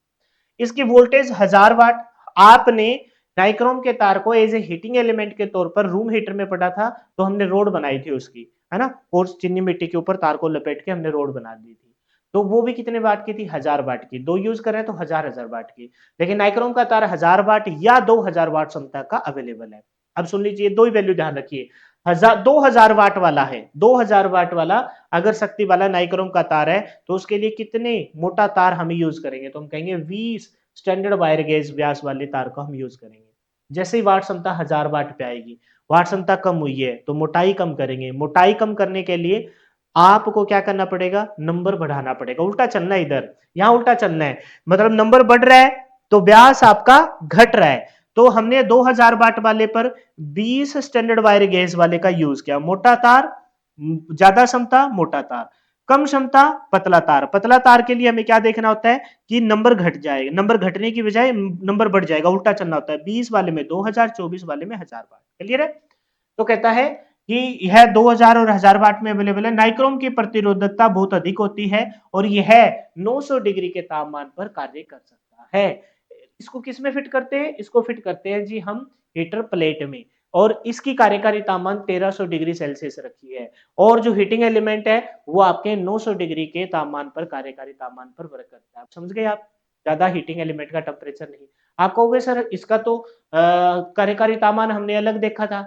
इसकी वोल्टेज 1000 वाट। आपने नाइक्रोम के तार को एज ए हीटिंग एलिमेंट के तौर पर रूम हीटर में पड़ा था, तो हमने रोड बनाई थी उसकी, है ना, और चीनी मिट्टी के ऊपर तार को लपेट के हमने रोड बना दी थी। तो वो भी कितने वाट की थी? 1000 वाट की। दो यूज कर रहे हैं तो 1000 वाट की। लेकिन नाइक्रोम का तार 1000 वाट या 2000 वाट क्षमता का अवेलेबल है। अब सुन लीजिए, दो ही वैल्यू ध्यान रखिए। 2000 वाट वाला है, 2000 वाट वाला अगर शक्ति वाला नाइक्रोम का तार है, तो उसके लिए कितने मोटा तार हम यूज करेंगे? तो हम कहेंगे 20 स्टैंडर्ड वायर गेज व्यास वाले तार को हम यूज करेंगे। जैसे ही वाट क्षमता 1000 वाट पे आएगी, वाट क्षमता कम हुई है तो मोटाई कम करेंगे। मोटाई कम करने के लिए आपको क्या करना पड़ेगा? नंबर बढ़ाना पड़ेगा। उल्टा चलना है, इधर यहां उल्टा चलना है, मतलब नंबर बढ़ रहा है तो व्यास आपका घट रहा है। तो हमने 2000 वाट वाले पर 20 स्टैंडर्ड वायर गेज वाले का यूज किया। मोटा तार, ज्यादा क्षमता मोटा तार, कम क्षमता पतला तार। पतला तार के लिए हमें क्या देखना होता है कि नंबर घट जाएगा, नंबर घटने की बजाय नंबर बढ़ जाएगा, उल्टा चलना होता है। 20 वाले में 2000, 24 वाले में 1000 वाट। क्लियर है? तो कहता है कि यह 2000 और 1000 वाट में अवेलेबल है। नाइक्रोम की प्रतिरोधकता बहुत अधिक होती है और यह 900 डिग्री के तापमान पर कार्य कर सकता है। इसको किस में फिट करते हैं? इसको फिट करते हैं जी हम हीटर प्लेट में, और इसकी कार्यकारी तापमान 1300 डिग्री सेल्सियस रखी है, और जो हीटिंग एलिमेंट है वो आपके 900 डिग्री के तापमान पर, कार्यकारी तापमान पर वर्क करता है। आप समझ गए? आप ज्यादा हीटिंग एलिमेंट का टेम्परेचर नहीं। आप कहोगे सर इसका तो कार्यकारी तापमान हमने अलग देखा था,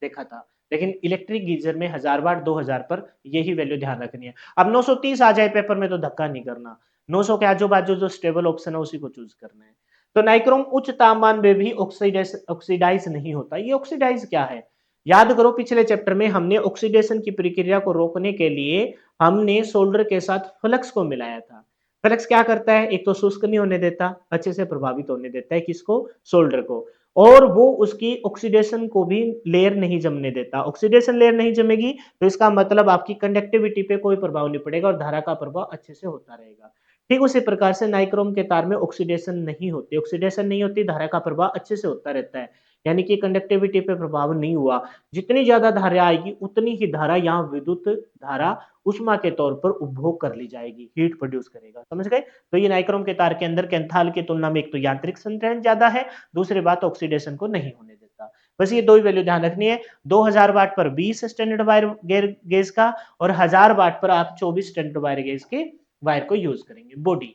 देखा था, लेकिन इलेक्ट्रिक गीजर में 1000 वाट 2000 पर यही वैल्यू ध्यान रखनी है। अब 930 आ जाए पेपर में तो धक्का नहीं करना, 900 के आजू बाजू जो स्टेबल ऑप्शन है उसी को चूज करना है। तो नाइक्रोम उच्च तापमान में भी ऑक्सीडाइज नहीं होता। ये ऑक्सीडाइज क्या है? याद करो पिछले चैप्टर में हमने ऑक्सीडेशन की प्रक्रिया को रोकने के लिए हमने सोल्डर के साथ फ्लक्स को मिलाया था। फ्लक्स क्या करता है? एक तो शुष्क नहीं होने देता, अच्छे से प्रभावित होने देता है, किसको? सोल्डर को। और वो उसकी ऑक्सीडेशन को भी लेयर नहीं जमने देता। ऑक्सीडेशन लेयर नहीं जमेगी तो इसका मतलब आपकी कंडक्टिविटी पे कोई प्रभाव नहीं पड़ेगा और धारा का प्रभाव अच्छे से होता रहेगा। ठीक उसी प्रकार से नाइक्रोम के तार में ऑक्सीडेशन नहीं होती, ऑक्सीडेशन नहीं होती, धारा का प्रभाव अच्छे से होता रहता है, यानी कि कंडक्टिविटी पे प्रभाव नहीं हुआ। जितनी ज्यादा धारा आएगी उतनी ही धारा यहाँ विद्युत धारा उष्मा के तौर पर उपभोग कर ली जाएगी, हीट प्रोड्यूस करेगा। समझ गए? तो ये नाइक्रोम के तार के अंदर कैंथाल की तुलना में एक तो यांत्रिक संचरण ज्यादा है, दूसरी बात ऑक्सीडेशन को नहीं होने देता। बस ये दो ही वैल्यू ध्यान रखनी है, 2000 वाट पर 20 स्टैंडर्ड वायर गेज का, और 1000 वाट पर आप 24 स्टैंडर्ड वायर गेज के वायर को यूज करेंगे। बॉडी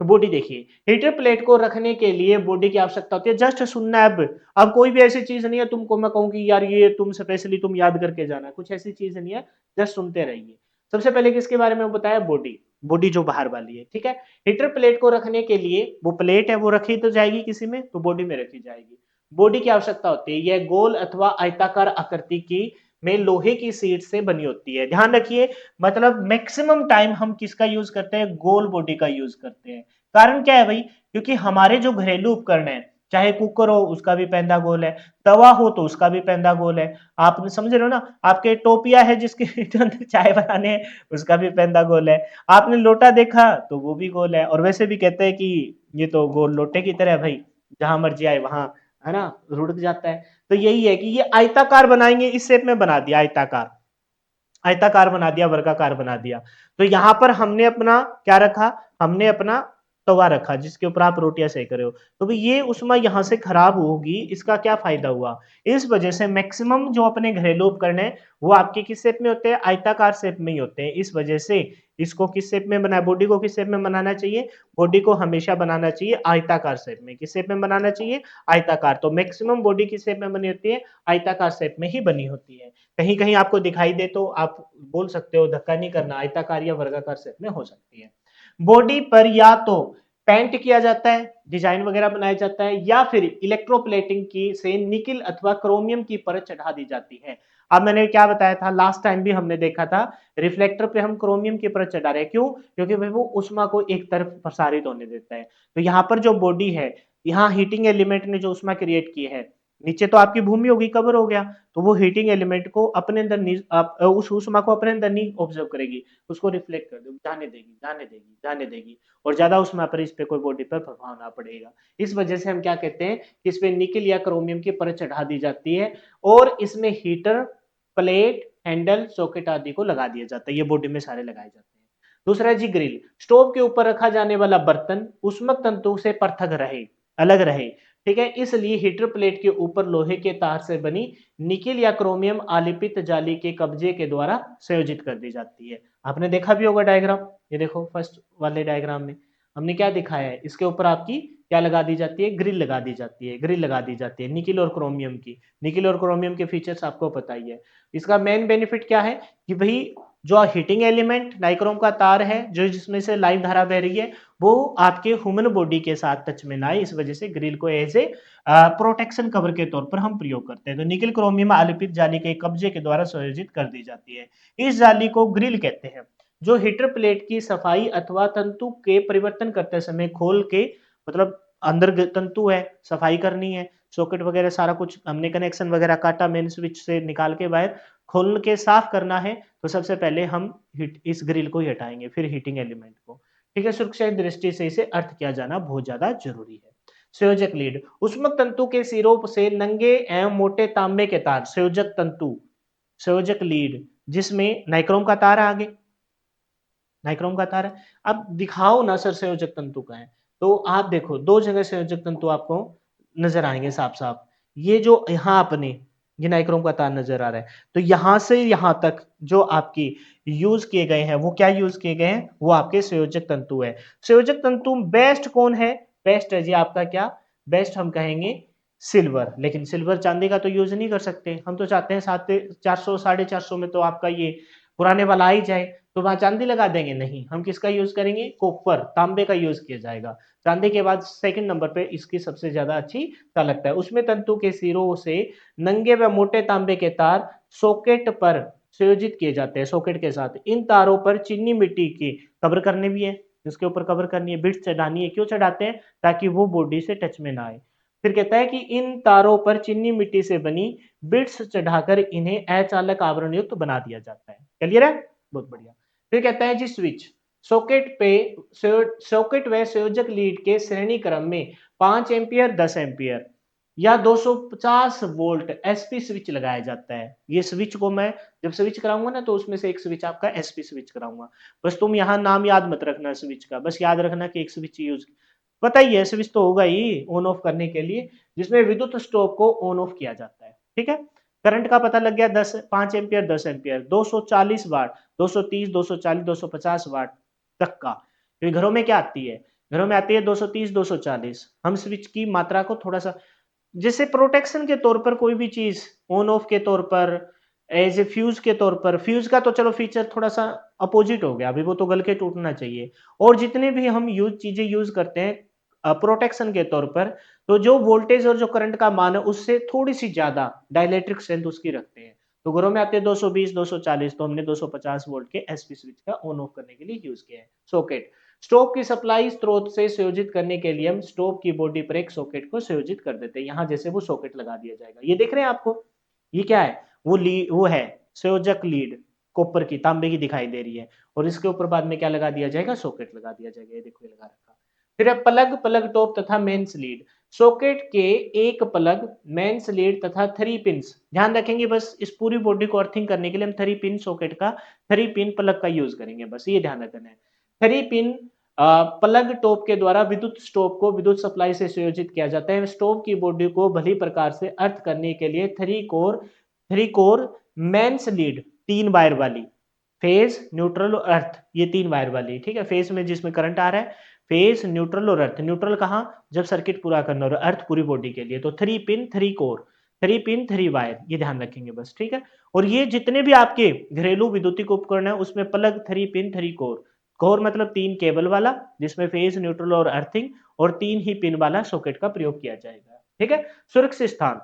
तो बॉडी देखिए, हीटर प्लेट को रखने के लिए बॉडी की आवश्यकता होती है। जस्ट सुनना है अब कोई भी ऐसी चीज नहीं है तुमको मैं कहूँ कि यार ये तुम स्पेशली तुम याद करके जाना, कुछ ऐसी चीज नहीं है, जस्ट सुनते रहिए। सबसे पहले किसके बारे में बताया, बॉडी, बॉडी जो बाहर वाली है, ठीक है। हीटर प्लेट को रखने के लिए वो प्लेट है वो रखी तो जाएगी किसी में, तो बॉडी में रखी जाएगी। बॉडी की आवश्यकता होती है, यह गोल अथवा आयताकार आकृति की में लोहे की शीट से बनी होती है। ध्यान रखिए, मतलब मैक्सिमम टाइम हम किसका यूज करते हैं, गोल बॉडी का यूज करते हैं। कारण क्या है भाई, क्योंकि हमारे जो घरेलू उपकरण है, चाहे कुकर हो उसका भी पैंदा गोल है, तवा हो तो उसका भी पैंदा गोल है। आप समझ रहे हो ना, आपके टोपिया है जिसके अंदर चाय बनाने हैं उसका भी पैंदा गोल है। आपने लोटा देखा तो वो भी गोल है, और वैसे भी कहते हैं कि ये तो गोल लोटे की तरह है भाई, जहां मर्जी आए वहां, है ना, रुक जाता है। तो यही है कि ये आयताकार बनाएंगे, इस शेप में बना दिया, आयताकार, आयताकार बना दिया, वर्गाकार बना दिया। तो यहां पर हमने अपना क्या रखा, हमने अपना तवा रखा जिसके ऊपर आप रोटियां सेक रहे हो। तो भाई ये उष्मा यहां से खराब होगी, इसका क्या फायदा हुआ, इस वजह से मैक्सिमम जो अपने घरेलू उपकरण है वो आपके किस शेप में होते हैं, आयताकार शेप में ही होते हैं। इस वजह से इसको किस शेप में बनाया, बॉडी को किस शेप में बनाना चाहिए, बॉडी को हमेशा बनाना चाहिए आयताकार शेप में। किस शेप में बनाना चाहिए, आयताकार। तो मैक्सिमम बॉडी किस शेप में बनी होती है, आयताकार शेप में ही बनी होती है। कहीं कहीं आपको दिखाई दे तो आप बोल सकते हो, धक्का नहीं करना, आयताकार या वर्गाकार शेप में हो सकती है। बॉडी पर या तो पेंट किया जाता है, डिजाइन वगैरह बनाया जाता है, या फिर इलेक्ट्रोप्लेटिंग की से निकिल अथवा क्रोमियम की परत चढ़ा दी जाती है। अब मैंने क्या बताया था, लास्ट टाइम भी हमने देखा था, रिफ्लेक्टर पे हम क्रोमियम की परत चढ़ा रहे हैं, क्यों, क्योंकि भाई वो उष्मा को एक तरफ प्रसारित होने देता है। तो यहाँ पर जो बॉडी है, यहाँ हीटिंग एलिमेंट ने जो उष्मा क्रिएट की है, नीचे तो आपकी भूमि होगी, कवर हो गया, तो वो हीटिंग एलिमेंट को अपने अंदर उस उष्मा को अपने अंदर नहीं ऑब्जर्व करेगी, उसको रिफ्लेक्ट कर देगी, जाने देगी, जाने देगी, जाने देगी, और ज्यादा उष्मा पर इस पे कोई बॉडी पर प्रभाव ना पड़ेगा। इस वजह से हम क्या कहते हैं कि इस पे निकल या क्रोमियम की परत चढ़ा दी जाती है, और इसमें हीटर, प्लेट, हैंडल, सॉकेट आदि को लगा दिया जाता है, ये बॉडी में सारे लगाए जाते हैं। दूसरा है जी ग्रिल, स्टोव के ऊपर रखा जाने वाला बर्तन उष्मक तंतु से पृथक रहे, अलग रहे, ठीक है, इसलिए हीटर प्लेट के ऊपर लोहे के तार से बनी निकिल या क्रोमियम आलिपित जाली के कब्जे के द्वारा संयोजित कर दी जाती है। आपने देखा भी होगा डायग्राम, ये देखो फर्स्ट वाले डायग्राम में हमने क्या दिखाया है, इसके ऊपर आपकी क्या लगा दी जाती है, ग्रिल लगा दी जाती है, ग्रिल लगा दी जाती है निकिल और क्रोमियम की। निकिल और क्रोमियम के फीचर्स आपको पता ही है। इसका मेन बेनिफिट क्या है कि भाई जो हीटिंग एलिमेंट नाइक्रोम का तार है, जो जिसमें से लाइव धारा बह रही है, वो आपके ह्यूमन बॉडी के साथ टच में ना आए, इस वजह से ग्रिल को एज ए प्रोटेक्शन कवर के तौर पर हम प्रयोग करते हैं। तो निकिल क्रोमियम आलिपित जाली के कब्जे के द्वारा संयोजित कर दी जाती है, इस जाली को ग्रिल कहते हैं, जो हीटर प्लेट की सफाई अथवा तंतु के परिवर्तन करते समय खोल के, मतलब अंदर तंतु है, सफाई करनी है, सॉकेट वगैरह सारा कुछ हमने कनेक्शन वगैरह काटा, मेन स्विच से निकाल के बाहर खोल के साफ करना है, तो सबसे पहले हम इस ग्रिल को ही हटाएंगे, फिर हीटिंग एलिमेंट को, ठीक है। सुरक्षा की दृष्टि से इसे अर्थ किया जाना बहुत ज्यादा जरूरी है। संयोजक लीड, उष्मक तंतु के सिरों से नंगे एवं मोटे तांबे के तार, संयोजक तंतु, संयोजक लीड, जिसमें नाइक्रोम का तार है, आगे नाइक्रोम का तार है। अब दिखाओ ना सर संयोजक तंतु का है, तो आप देखो दो जगह संयोजक तंतु आपको नजर आएंगे साफ साफ। ये जो यहाँ अपने ये नाइक्रोम का तार नजर आ रहा है, तो यहां से यहां तक जो आपकी यूज किए गए हैं, वो क्या यूज किए गए हैं, वो आपके संयोजक तंतु है। संयोजक तंतु बेस्ट कौन है, बेस्ट है जी आपका क्या, बेस्ट हम कहेंगे सिल्वर। लेकिन सिल्वर चांदी का तो यूज नहीं कर सकते, हम तो चाहते हैं 400 450 में तो आपका ये पुराने वाला आ ही जाए, तो वहां चांदी लगा देंगे, नहीं, हम किसका यूज करेंगे, कॉपर, तांबे का यूज किया जाएगा। चांदी के बाद सेकंड नंबर पे इसकी सबसे ज्यादा अच्छी ता लगता है। उसमें तंतु के सिरों से नंगे व मोटे तांबे के तार सॉकेट पर संयोजित किए जाते हैं, सॉकेट के साथ। इन तारों पर चीनी मिट्टी की कवर करने भी है, इसके ऊपर कवर करनी है, बिट्स चढ़ानी है, क्यों चढ़ाते हैं, ताकि वो बॉडी से टच में ना आए। फिर कहता है कि इन तारों पर चीनी मिट्टी से बनी बिट्स चढ़ाकर इन्हें अचालक आवरण युक्त बना दिया जाता है। क्लियर है, बहुत बढ़िया। फिर कहता है जी स्विच, सॉकेट पे सॉकेट व संयोजक लीड के श्रेणी क्रम में 5 एम्पियर 10 एम्पियर या 250 वोल्ट एसपी स्विच लगाया जाता है। ये स्विच को मैं जब स्विच कराऊंगा ना, तो उसमें से एक स्विच आपका एसपी स्विच कराऊंगा। बस तुम यहाँ नाम याद मत रखना स्विच का, बस याद रखना कि एक स्विच यूज, पता ही है स्विच तो होगा ही ऑन ऑफ करने के लिए, जिसमें विद्युत स्टोव को ऑन ऑफ किया जाता है, ठीक है। करंट का पता लग गया, 10 5 एम्पियर 10 एम्पियर 240 वाट 230 240 250 वाट तक का। तो घरों में क्या आती है, घरों में आती है 230 240। हम स्विच की मात्रा को थोड़ा सा जैसे प्रोटेक्शन के तौर पर कोई भी चीज ऑन ऑफ के तौर पर, एज ए फ्यूज के तौर पर, फ्यूज का तो चलो फीचर थोड़ा सा अपोजिट हो गया, अभी वो तो गल के टूटना चाहिए। और जितने भी हम चीजें यूज करते हैं प्रोटेक्शन के तौर पर, तो जो वोल्टेज और जो करंट का मान है उससे थोड़ी सी ज्यादा डाइलेक्ट्रिक स्ट्रेंथ उसकी रखते हैं। तो घरों में आते हैं 220 240, तो हमने 250 वोल्ट के एसपी स्विच का ऑन ऑफ करने के लिए यूज किया है। सॉकेट, स्टोव की सप्लाई स्रोत से संयोजित करने के लिए हम स्टोव की बॉडी पर एक सॉकेट को संयोजित कर देते हैं। यहाँ जैसे वो सॉकेट लगा दिया जाएगा, ये देख रहे हैं आपको, ये क्या है, वो है संयोजक लीड, कॉपर की, तांबे की दिखाई दे रही है। और इसके ऊपर बाद में क्या लगा दिया जाएगा, सॉकेट लगा दिया जाएगा, ये देखो ये लगा रखा। फिर है प्लग, प्लग टॉप तथा मेंस लीड। सॉकेट के एक प्लग, मेंस लीड तथा 3 पिंस, ध्यान रखेंगे बस इस पूरी बॉडी को अर्थिंग करने के लिए हम 3 पिन सॉकेट का, 3 पिन प्लग का यूज करेंगे, बस ये ध्यान रखना है। 3 पिन प्लग टॉप के द्वारा विद्युत स्टोव को विद्युत सप्लाई से संयोजित किया जाता है। स्टोव की बॉडी को भली प्रकार से अर्थ करने के लिए 3 कोर मेंस लीड, 3 वायर वाली, फेज न्यूट्रल और अर्थ, ये 3 वायर वाली, ठीक है। फेज में जिसमें करंट आ रहा है, फेज न्यूट्रल और अर्थ, न्यूट्रल कहाँ, जब सर्किट पूरा करना, और अर्थ पूरी बॉडी के लिए। तो 3 पिन 3 कोर, 3 पिन 3 वायर, ये ध्यान रखेंगे बस, ठीक है। और ये जितने भी आपके घरेलू विद्युतिक उपकरण है उसमें प्लग 3 पिन 3 कोर, कोर मतलब 3 केबल वाला जिसमें फेज न्यूट्रल और अर्थिंग, और 3 ही पिन वाला सॉकेट का प्रयोग किया जाएगा, ठीक है। सुरक्षित स्थान,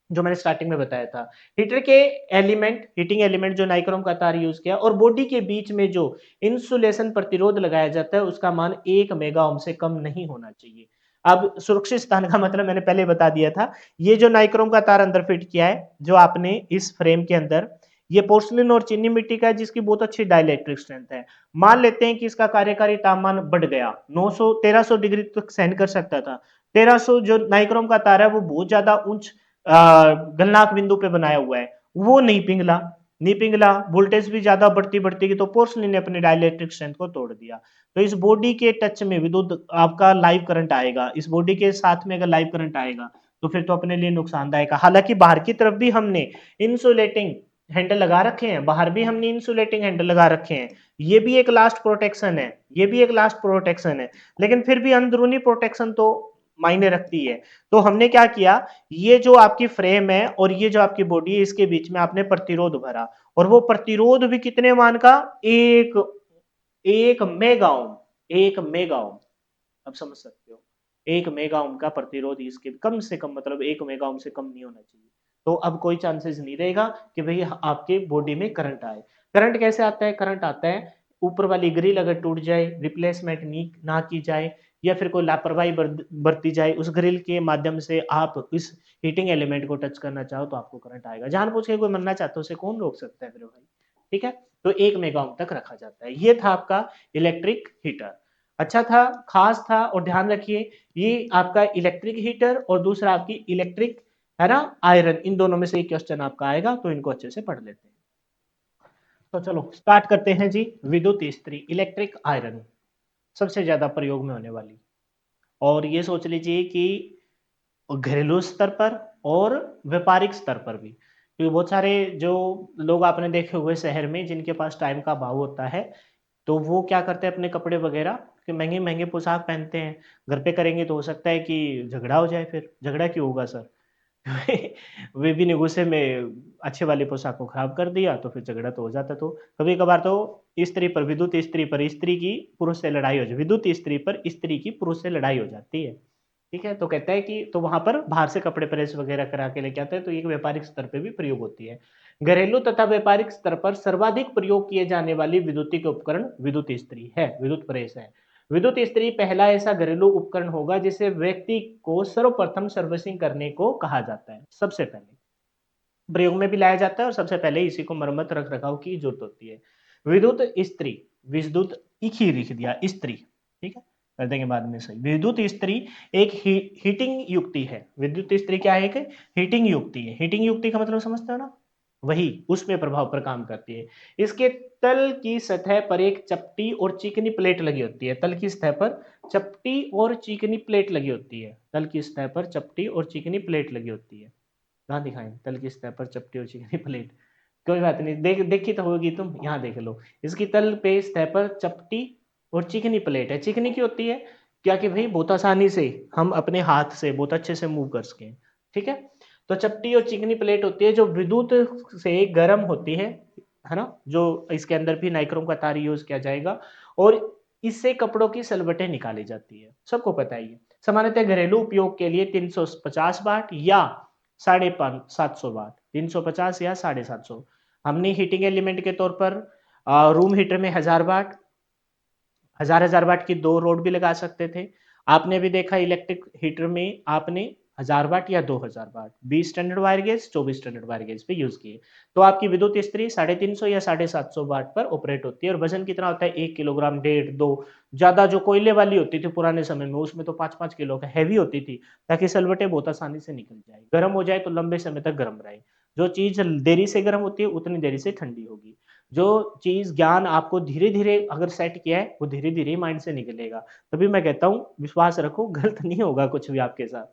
जो मैंने स्टार्टिंग में बताया था, हीटर के एलिमेंट, हीटिंग एलिमेंट जो नाइक्रोम का तार यूज किया, और बॉडी के बीच में जो इंसुलेशन प्रतिरोध लगाया जाता है उसका मान 1 मेगा ओम से कम नहीं होना चाहिए। अब सुरक्षित स्थान का मतलब मैंने पहले बता दिया था, ये जो नाइक्रोम का तार अंदर फिट किया है जो आपने इस फ्रेम के अंदर, ये पोर्सलिन और चीनी मिट्टी का है जिसकी बहुत अच्छी डाइलेक्ट्रिक स्ट्रेंथ है। मान लेते हैं कि इसका कार्यकारी तापमान बढ़ गया, 900 1300 डिग्री तक सहन कर सकता था। 1300 जो नाइक्रोम का तार है वो बहुत ज्यादा उच्च गलनांक बिंदु पे बनाया हुआ है, वो नहीं पिघला, वोल्टेज भी ज्यादा बढ़ती बढ़ती गई, तो पोर्सलिन ने अपनी डाइलेक्ट्रिक स्ट्रेंथ को तोड़ दिया। तो इस बॉडी के टच में विद्युत आपका लाइव करंट आएगा, इस बॉडी के साथ में अगर लाइव करंट आएगा तो फिर तो अपने लिए नुकसानदायक है। हालांकि बाहर की तरफ भी हमने इंसुलेटिंग हैंडल लगा रखे हैं, बाहर भी हमने इंसुलेटिंग हैंडल लगा रखे हैं, ये भी एक लास्ट प्रोटेक्शन है, ये भी एक लास्ट प्रोटेक्शन है, लेकिन फिर भी अंदरूनी प्रोटेक्शन तो मायने रखती है। तो हमने क्या किया, ये जो आपकी फ्रेम है और ये जो आपकी बॉडी है इसके बीच में आपने प्रतिरोध भरा, और वो प्रतिरोध भी कितने मान का, एक एक मेगा ओम, 1 मेगा ओम, अब समझ सकते हो, 1 मेगा ओम का प्रतिरोध, इसके कम से कम मतलब 1 मेगा ओम से कम नहीं होना चाहिए। तो अब कोई चांसेस नहीं रहेगा कि भाई आपके बॉडी में करंट आए। करंट कैसे आता है, करंट आता है ऊपर वाली ग्रिल अगर टूट जाए, रिप्लेसमेंट नहीं ना की जाए, या फिर कोई लापरवाही बरती जाए, उस ग्रिल के माध्यम से आप इस हीटिंग एलिमेंट को टच करना चाहो तो आपको करंट आएगा। जानबूझ के कोई मरना चाहता है उसे कौन रोक सकता है फिर भाई, ठीक है। तो 1 मेगा ओम तक रखा जाता है। ये था आपका इलेक्ट्रिक हीटर, अच्छा था, खास था। और ध्यान रखिए ये आपका इलेक्ट्रिक हीटर और दूसरा आपकी इलेक्ट्रिक है ना आयरन, इन दोनों में से एक क्वेश्चन आपका आएगा, तो इनको अच्छे से पढ़ लेते हैं। तो चलो स्टार्ट करते हैं जी। विद्युत इस्त्री, इलेक्ट्रिक आयरन, सबसे ज्यादा प्रयोग में होने वाली, और ये सोच लीजिए कि घरेलू स्तर पर और व्यापारिक स्तर पर भी, क्योंकि बहुत सारे जो लोग आपने देखे हुए शहर में जिनके पास टाइम का अभाव होता है, तो वो क्या करते हैं अपने कपड़े वगैरह कि महंगे महंगे पोशाक पहनते हैं, घर पे करेंगे तो हो सकता है कि झगड़ा हो जाए, फिर झगड़ा क्यों होगा सर वे भी ने गुस्से में अच्छे वाली पोशाक को खराब कर दिया तो फिर झगड़ा तो हो जाता। तो कभी कभार तो स्त्री पर, विद्युत स्त्री पर स्त्री की पुरुष से लड़ाई हो जाती, विद्युत स्त्री पर स्त्री की पुरुष से लड़ाई हो जाती है, ठीक है। तो कहता है कि तो वहां पर बाहर से कपड़े प्रेस वगैरह करा के लेके आते हैं, तो एक व्यापारिक स्तर पे भी प्रयोग होती है। घरेलू तथा व्यापारिक स्तर पर सर्वाधिक प्रयोग किए जाने वाली विद्युतिक उपकरण विद्युत इस्त्री है, विद्युत प्रेस है। विद्युत इस्त्री पहला ऐसा घरेलू उपकरण होगा जिसे व्यक्ति को सर्वप्रथम सर्विसिंग करने को कहा जाता है, सबसे पहले प्रयोग में भी लाया जाता है और सबसे पहले इसी को मरम्मत रख रखाव की जरूरत होती है। विद्युत इस्त्री, विद्युत एक ही लिख दिया इस्त्री, ठीक है, कर देंगे बाद में सही। विद्युत इस्त्री एक हीटिंग युक्ति है, विद्युत इस्त्री क्या है, एक हीटिंग युक्ति है। हीटिंग युक्ति का मतलब समझते हो ना, वही उसमें प्रभाव पर काम करती है। इसके तल की सतह पर एक चपटी और चिकनी प्लेट लगी होती है, तल की सतह पर चपटी और चिकनी प्लेट लगी होती है, तल की सतह पर चपटी और चिकनी प्लेट लगी होती है। कहाँ दिखाएं, तल की सतह पर चपटी और चिकनी प्लेट, कोई बात नहीं, देखी तो होगी तुम, यहाँ देख लो। इसकी तल पे सतह पर चपटी और चिकनी प्लेट है। चिकनी की होती है क्या कि भाई बहुत आसानी से हम अपने हाथ से बहुत अच्छे से मूव कर सकें, ठीक है? तो चपटी और चिकनी प्लेट होती है जो विद्युत से गर्म होती है ना? जो इसके अंदर भी नाइक्रोम का तार यूज़ किया जाएगा और इससे कपड़ों की सलवटें निकाली जाती है, सबको पता है ये। सामान्यतः घरेलू उपयोग के लिए 350 वाट या साढ़े 700 वाट, 350 या 750। हमने हीटिंग एलिमेंट के तौर पर रूम हीटर में 1000 वाट, हजार वाट की 2 रोड भी लगा सकते थे। आपने भी देखा इलेक्ट्रिक हीटर में आपने 1000 वाट या 2000 वाट, 20 standard wire gauge, 24 standard wire gauge पे यूज़ किए। तो आपकी विद्युत इस्त्री 350 या 750 वाट पर ऑपरेट होती है और वज़न कितना होता है 1 किलोग्राम, डेढ़, 2, ज़्यादा जो कोयले वाली होती थी पुराने समय में उसमें तो 5-5 किलो का हैवी होती थी, ताकि सलवटें बहुत आसानी से निकल जाए। गर्म हो जाए तो लंबे समय तक गर्म रहे। जो चीज़ देरी से गर्म होती है उतनी देरी से ठंडी होगी। जो चीज़ ज्ञान आपको धीरे-धीरे अगर सेट किया है, वो धीरे-धीरे माइंड से निकलेगा। तभी मैं कहता हूँ विश्वास रखो गलत नहीं होगा कुछ भी आपके साथ।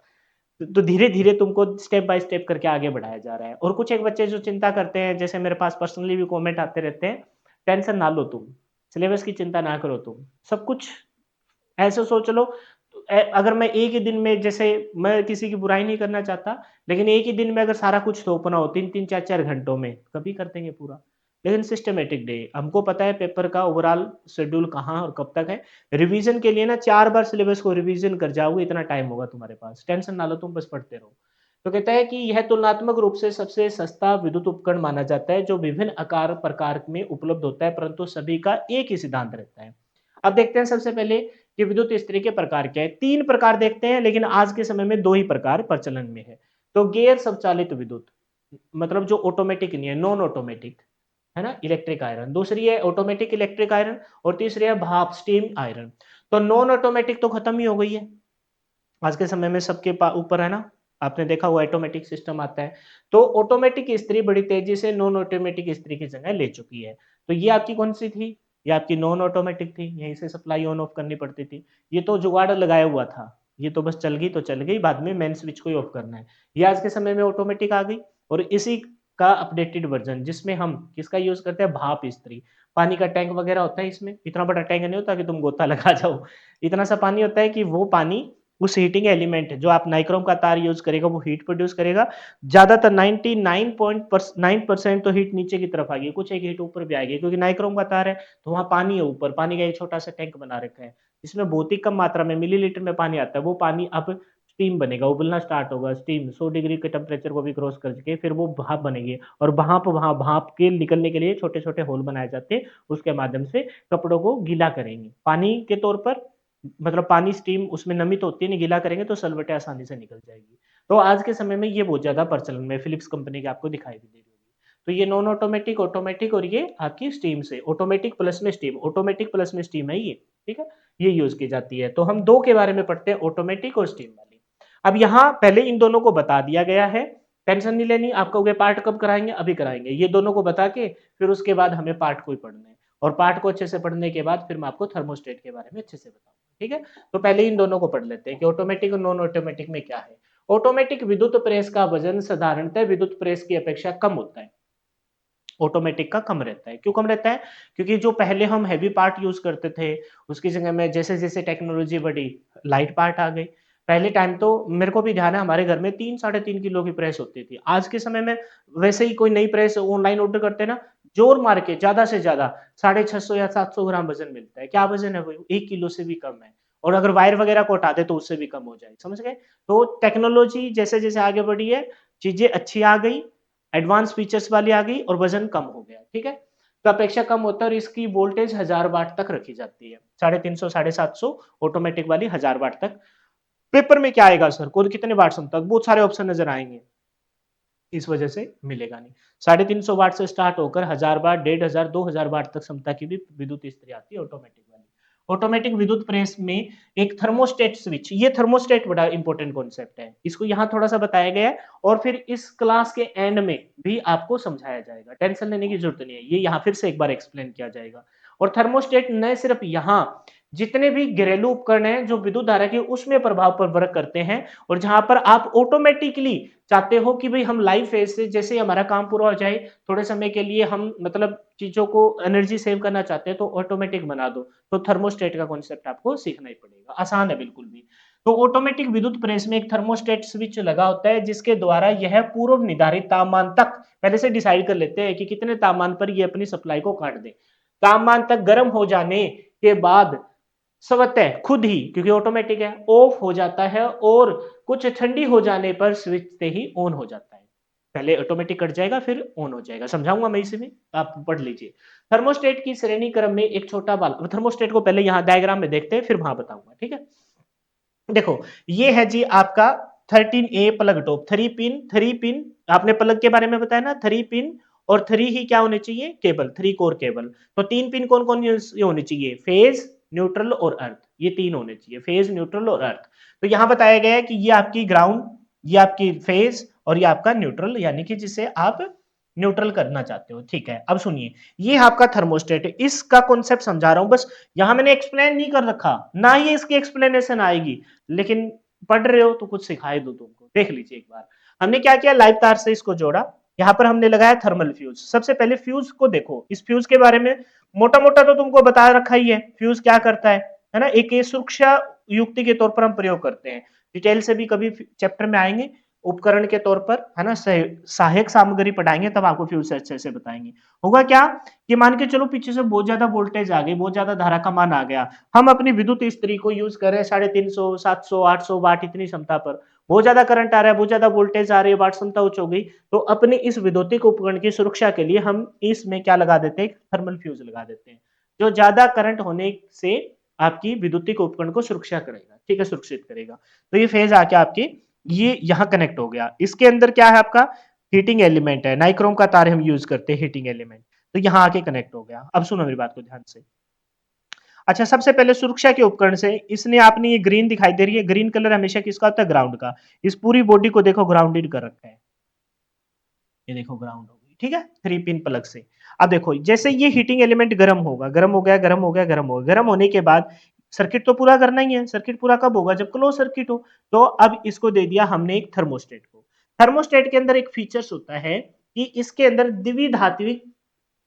तो धीरे-धीरे तुमको स्टेप बाय स्टेप करके आगे बढ़ाया जा रहा है। और कुछ एक बच्चे जो चिंता करते हैं, जैसे मेरे पास पर्सनली भी कमेंट आते रहते हैं, टेंशन ना लो तुम, सिलेबस की चिंता ना करो तुम, सब कुछ ऐसे सोच लो। अगर मैं एक ही दिन में, जैसे मैं किसी की बुराई नहीं करना चाहता, लेकिन एक ही दिन में अगर सारा कुछ थोपना हो 3-3 4-4 घंटों में, कभी कर देंगे पूरा। लेकिन सिस्टमैटिक डे, हमको पता है पेपर का ओवरऑल शेड्यूल कहाँ और कब तक है। रिवीजन के लिए ना 4 बार सिलेबस को रिवीजन कर जाओगे, इतना टाइम होगा तुम्हारे पास। टेंशन ना लो तुम, बस पढ़ते रहो। तो कहता है कि यह तुलनात्मक रूप से सबसे सस्ता विद्युत उपकरण माना जाता है, जो विभिन्न आकार प्रकार में उपलब्ध होता है, परंतु सभी का एक ही सिद्धांत रहता है। अब देखते हैं सबसे पहले कि विद्युत इस्त्री के प्रकार क्या है। 3 प्रकार देखते हैं, लेकिन आज के समय में 2 ही प्रकार प्रचलन में है। तो गियर स्वचालित विद्युत, मतलब जो ऑटोमेटिक नहीं है, नॉन ऑटोमेटिक, है ना? Electric iron. दूसरी है ऑटोमेटिक इलेक्ट्रिक आयरन और तीसरी है भाप स्टीम आयरन। तो नॉन ऑटोमेटिक तो खत्म ही हो गई है। आज के समय में सबके ऊपर है ना, आपने देखा हुआ ऑटोमेटिक सिस्टम आता है। तो ऑटोमेटिक इस्त्री बड़ी तेजी से नॉन ऑटोमेटिक इस्त्री की जगह ले चुकी है। तो ये आपकी कौन सी थी? ये आपकी नॉन ऑटोमेटिक थी, यहीं से सप्लाई ऑन ऑफ करनी पड़ती थी। ये तो जुगाड़ लगाया हुआ था, ये तो बस चल गई तो चल गई, बाद में मेन स्विच को ही ऑफ करना है। ये आज के समय में ऑटोमेटिक आ गई और इसी का अपडेटेड वर्जन, जिसमें हम किसका यूज करते हैं, भाप इस्त्री। पानी का टैंक वगैरह होता है इसमें, इतना बड़ा टैंक नहीं होता कि तुम गोता लगा जाओ। इतना सा पानी होता है कि वो पानी उस हीटिंग एलिमेंट जो आप नाइक्रोम का तार यूज़ करेगा वो हीट प्रोड्यूस करेगा। ज़्यादातर 99.9% तो हीट नीचे की तरफ आएगी, कुछ एक हीट ऊपर भी आएगी, क्योंकि नाइक्रोम का तार है तो वहाँ पानी है ऊपर, पानी का एक छोटा-सा टैंक बना रखा है। इसमें बहुत ही कम मात्रा में मिलीलीटर में पानी आता है, वो पानी अब स्टीम बनेगा, उबलना स्टार्ट होगा, स्टीम 100 डिग्री के टेम्परेचर को भी क्रॉस करके फिर वो भाप बनेगी और भाप के निकलने के लिए छोटे-छोटे होल बनाए जाते हैं, उसके माध्यम से कपड़ों को गीला करेंगे। पानी के तौर पर, मतलब पानी स्टीम उसमें नमी तो होती है नहीं, गीला करेंगे तो सलवटें आसानी से निकल जाएगी। तो आज के समय में ये बहुत ज़्यादा प्रचलन में फिलिप्स कंपनी की आपको दिखाई भी दे रही होगी। तो ये नॉन ऑटोमेटिक, ऑटोमेटिक और ये आपकी स्टीम से, ऑटोमेटिक प्लस में स्टीम, ऑटोमेटिक प्लस में स्टीम है ये, ठीक है? ये यूज़ की जाती है। तो हम 2 के बारे में पढ़ते हैं, ऑटोमेटिक और स्टीम वाली। अब यहाँ पहले इन दोनों को बता दिया गया है, टेंशन नहीं लेनी। आप कहोगे पार्ट कब कराएँगे? अभी कराएँगे। ये दोनों को बता के फिर उसके बाद हमें पार्ट को ही पढ़ना है और पार्ट को अच्छे से पढ़ने के बाद फिर मैं आपको थर्मोस्टेट के बारे में अच्छे से बताऊँगा। ठीक है? तो पहले इन दोनों को पढ़ लेते हैं कि ऑटोमेटिक और नॉन ऑटोमेटिक में क्या है। ऑटोमेटिक विद्युत प्रेस का वजन साधारणतः विद्युत प्रेस की अपेक्षा कम होता है। ऑटोमेटिक का कम रहता है। क्यों कम रहता है? क्योंकि जो पहले हम हेवी पार्ट यूज़ करते थे, उसकी जगह में जैसे-जैसे टेक्नोलॉजी बढ़ी, लाइट पार्ट आ गई। पहले टाइम तो मेरे को भी ध्यान है, हमारे घर में 3 साढ़े 3 किलो की प्रेस होती थी। आज के समय में वैसे ही कोई नई प्रेस ऑनलाइन ऑर्डर करते हैं ना, ज़ोर मार के ज़्यादा से ज़्यादा 650 या 700 ग्राम वज़न मिलता है। क्या वज़न है वो? 1 किलो से भी कम है और अगर वायर वगैरह को हटा दें तो उससे भी कम हो जाए, समझ गए? तो टेक्नोलॉजी जैसे-जैसे आगे बढ़ी है, चीज़ें अच्छी आ गई, एडवांस फीचर्स वाली आ गई और वजन कम हो गया, ठीक है? तो अपेक्षा कम होता है और इसकी वोल्टेज 1000 वाट तक रखी जाती है। 350 750 ऑटोमेटिक वाली 1000 वाट तक। पेपर में क्या आएगा सर? कौन कितने वाट्स तक? बहुत सारे ऑप्शन नज़र आएँगे। इस वजह से मिलेगा नहीं। 350 वाट से स्टार्ट होकर 1000 वाट, 1500, 2000 वाट तक क्षमता की भी विद्युत इस्त्री आती है ऑटोमेटिक वाली। ऑटोमेटिक विद्युत प्रेस में एक थर्मोस्टेट स्विच, ये थर्मोस्टेट बड़ा इंपॉर्टेंट कॉन्सेप्ट है। इसको यहाँ थोड़ा-सा बताया गया है और फिर इस क्लास के एंड में भी आपको समझाया जाएगा। टेंशन लेने की ज़रूरत नहीं है। ये यहाँ फिर से एक बार एक्सप्लेन किया जाएगा। और थर्मोस्टेट न सिर्फ यहाँ जितने भी घरेलू उपकरण हैं जो विद्युत धारा के उसमें प्रभाव प्रवृत्त करते हैं, और जहां पर आप ऑटोमेटिकली चाहते हो कि भाई हम लाइव फेज से जैसे ही हमारा काम पूरा हो जाए, थोड़े समय के लिए हम मतलब चीजों को एनर्जी सेव करना चाहते हैं तो ऑटोमेटिक बना दो, तो थर्मोस्टेट का कॉन्सेप्ट आपको सीखना ही पड़ेगा, आसान है बिल्कुल भी। तो ऑटोमेटिक विद्युत प्रेस में एक थर्मोस्टेट स्विच लगा होता है जिसके द्वारा यह पूर्व निर्धारित तापमान तक पहले से डिसाइड कर लेते हैं कि कितने तापमान पर ये अपनी सप्लाई को काट दे। तापमान तक गर्म हो जाने के बाद स्वतः खुद ही, क्योंकि ऑटोमेटिक है, ऑफ हो जाता है और कुछ ठंडी हो जाने पर स्विच से ही ऑन हो जाता है। पहले ऑटोमेटिक कट जाएगा फिर ऑन हो जाएगा, समझाऊंगा मैं इसी में, आप पढ़ लीजिए। थर्मोस्टेट की श्रेणी क्रम में एक छोटा बाल, थर्मोस्टेट को पहले यहाँ डायग्राम में देखते हैं फिर वहां बताऊंगा, ठीक है। देखो ये है जी आपका 13A plug top, three pin आपने प्लग के बारे में बताया ना, थ्री पिन, और थ्री ही क्या होने चाहिए, केबल, थ्री कोर केबल। तो तीन पिन कौन कौन होने चाहिए, फेज, न्यूट्रल और अर्थ, ये तीन होने चाहिए, फेज, न्यूट्रल और अर्थ। तो यहां बताया गया है कि ये आपकी ग्राउंड, ये आपकी फेज, और ये आपका न्यूट्रल, यानी कि जिसे आप न्यूट्रल करना चाहते हो, ठीक है। अब सुनिए, ये आपका थर्मोस्टेट है, इसका कॉन्सेप्ट समझा रहा हूं बस, यहां मैंने एक्सप्लेन नहीं कर रखा, ना ही इसकी एक्सप्लेनेशन आएगी, लेकिन पढ़ रहे हो तो कुछ सिखाई दो तुमको, देख लीजिए एक बार। हमने क्या किया, लाइव तार से इसको जोड़ा, यहां पर हमने लगाया थर्मल फ्यूज। सबसे पहले फ्यूज को देखो, इस फ्यूज के बारे में मोटा मोटा तो तुमको बता रखा ही है, फ्यूज क्या करता है ना, एक सुरक्षा युक्ति के तौर पर हम प्रयोग करते हैं, डिटेल से भी कभी चैप्टर में आएंगे, उपकरण के तौर पर है ना, सहायक सामग्री पढ़ाएंगे तब आपको फ्यूज से अच्छे से बताएंगे। होगा क्या कि मान के चलो पीछे से बहुत ज्यादा वोल्टेज आ गई, बहुत ज्यादा धारा का मान आ गया, हम अपनी विद्युत स्त्री को यूज कर रहे हैं 350, 700, 800 वाट इतनी क्षमता पर, बहुत ज्यादा करंट आ रहा है, बहुत ज्यादा वोल्टेज आ रही है, वाट क्षमता उच्च हो गई, तो अपने इस विद्युतिक उपकरण की सुरक्षा के लिए हम इसमें क्या लगा देते हैं, थर्मल फ्यूज लगा देते हैं, जो ज्यादा करंट होने से आपकी विद्युतिक उपकरण को सुरक्षा करेगा, ठीक है, सुरक्षित करेगा। तो ये फेज आके आपकी ये यहाँ कनेक्ट हो गया, इसके अंदर क्या है आपका हीटिंग एलिमेंट है, नाइक्रोम का तार हम यूज करते हैं हीटिंग एलिमेंट, तो यहाँ आके कनेक्ट हो गया। अब सुनो मेरी बात को ध्यान से। अच्छा, सबसे पहले सुरक्षा के उपकरण से इसने आपने ये ग्रीन दिखाई दे रही है, ग्रीन कलर हमेशा किसका होता है, ग्राउंड का, इस पूरी बॉडी को देखो ग्राउंडेड कर रखा है, ये देखो ग्राउंड हो गई, ठीक है, थ्री पिन प्लग से। अब देखो जैसे ये हीटिंग एलिमेंट गर्म होगा, गर्म हो गया, गर्म हो गया, गर्म हो गया, गर्म होने के बाद सर्किट तो पूरा करना ही है, सर्किट पूरा कब होगा, जब क्लोज सर्किट हो। तो अब इसको दे दिया हमने एक थर्मोस्टेट को। थर्मोस्टेट के अंदर एक फीचर्स होता है कि इसके अंदर द्विधात्विक